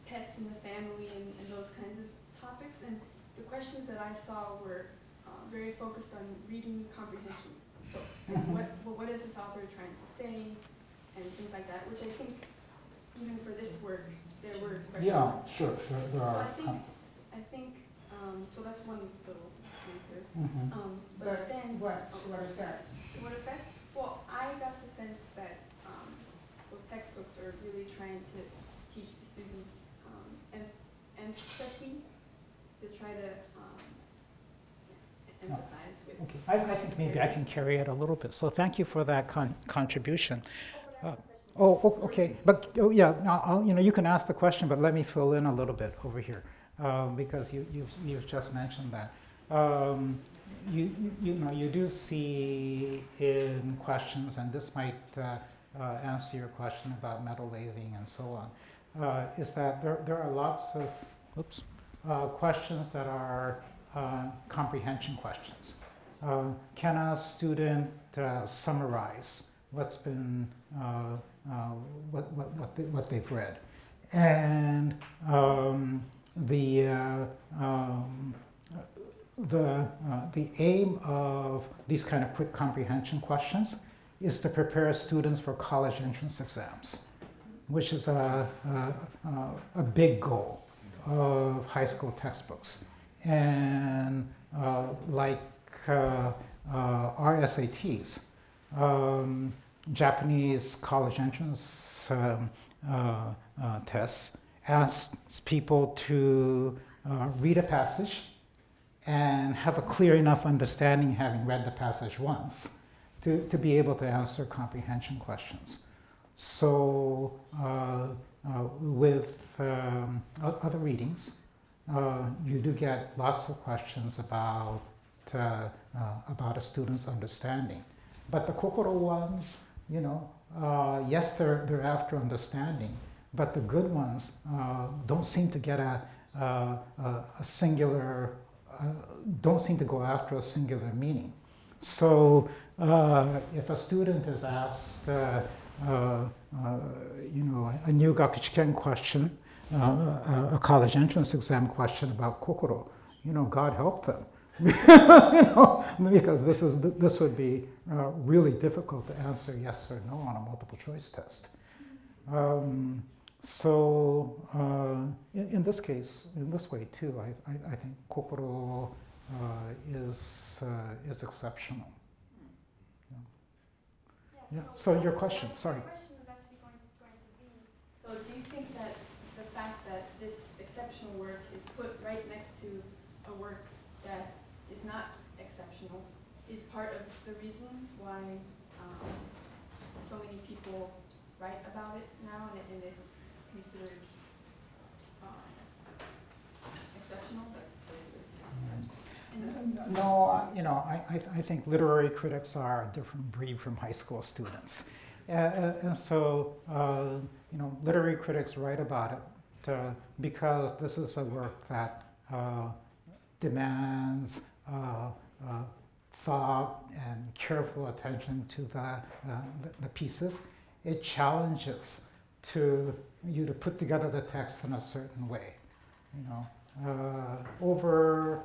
pets in the family and those kinds of topics. And the questions that I saw were very focused on reading comprehension. So what is this author trying to say, and things like that, which I think even for this work there were questions. Yeah, sure. There So are. I think so that's one little answer. But then what effect? to what effect? Well, I got the sense that those textbooks are really trying to teach the students empathy, to try to empathize with. Okay. I think maybe I can carry it a little bit. So thank you for that contribution. Okay. But yeah, now you know, you can ask the question, but let me fill in a little bit over here because you've just mentioned that. You know, you do see in questions, and this might answer your question about metal lathing and so on, is that there are lots of questions that are comprehension questions. Can a student summarize what's been what they've read? And the aim of these kind of quick comprehension questions is to prepare students for college entrance exams, which is a big goal of high school textbooks. And like our SATs, Japanese college entrance tests asks people to read a passage and have a clear enough understanding, having read the passage once, to be able to answer comprehension questions. So with other readings, you do get lots of questions about a student's understanding. But the Kokoro ones, you know, yes, they're after understanding, but the good ones don't seem to get a singular, don't seem to go after a singular meaning. So if a student is asked, you know, a new gakuchiken question, a college entrance exam question about Kokoro, you know, God help them. You know, because this would be really difficult to answer yes or no on a multiple choice test. In this case, in this way too, I think Kokoro is exceptional. Yeah. So your question, sorry. My question was actually going to be, so do you think that the fact that this exceptional work is put right next to a work that is not exceptional is part of the reason why so many people write about it now and it's considered exceptional? That's No, you know, I think literary critics are a different breed from high school students. And so, you know, literary critics write about it because this is a work that demands thought and careful attention to the pieces. It challenges you to put together the text in a certain way. You know, over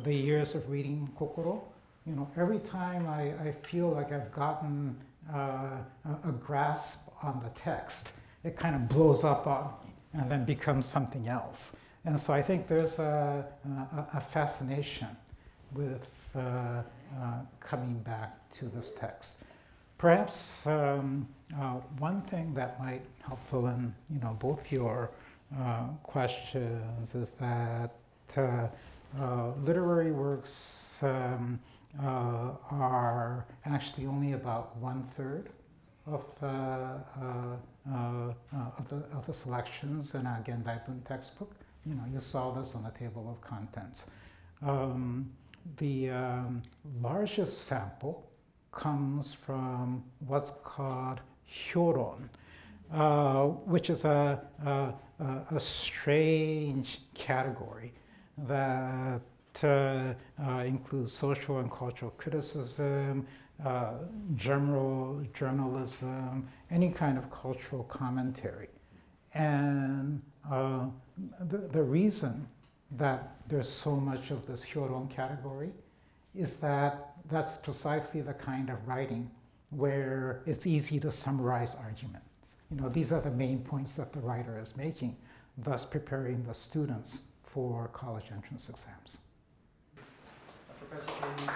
the years of reading Kokoro, you know, every time I feel like I've gotten a grasp on the text, it kind of blows up on me and then becomes something else. And so I think there's a fascination with coming back to this text. Perhaps one thing that might helpful in, you know, both your questions is that literary works are actually only about 1/3 of the selections in a Gendai-bun textbook. You know, you saw this on the table of contents. The largest sample comes from what's called hyoron, which is a strange category that includes social and cultural criticism, general journalism, any kind of cultural commentary. And the reason that there's so much of this hyoron category is that that's precisely the kind of writing where it's easy to summarize arguments. You know, these are the main points that the writer is making, thus preparing the students for college entrance exams. Professor, can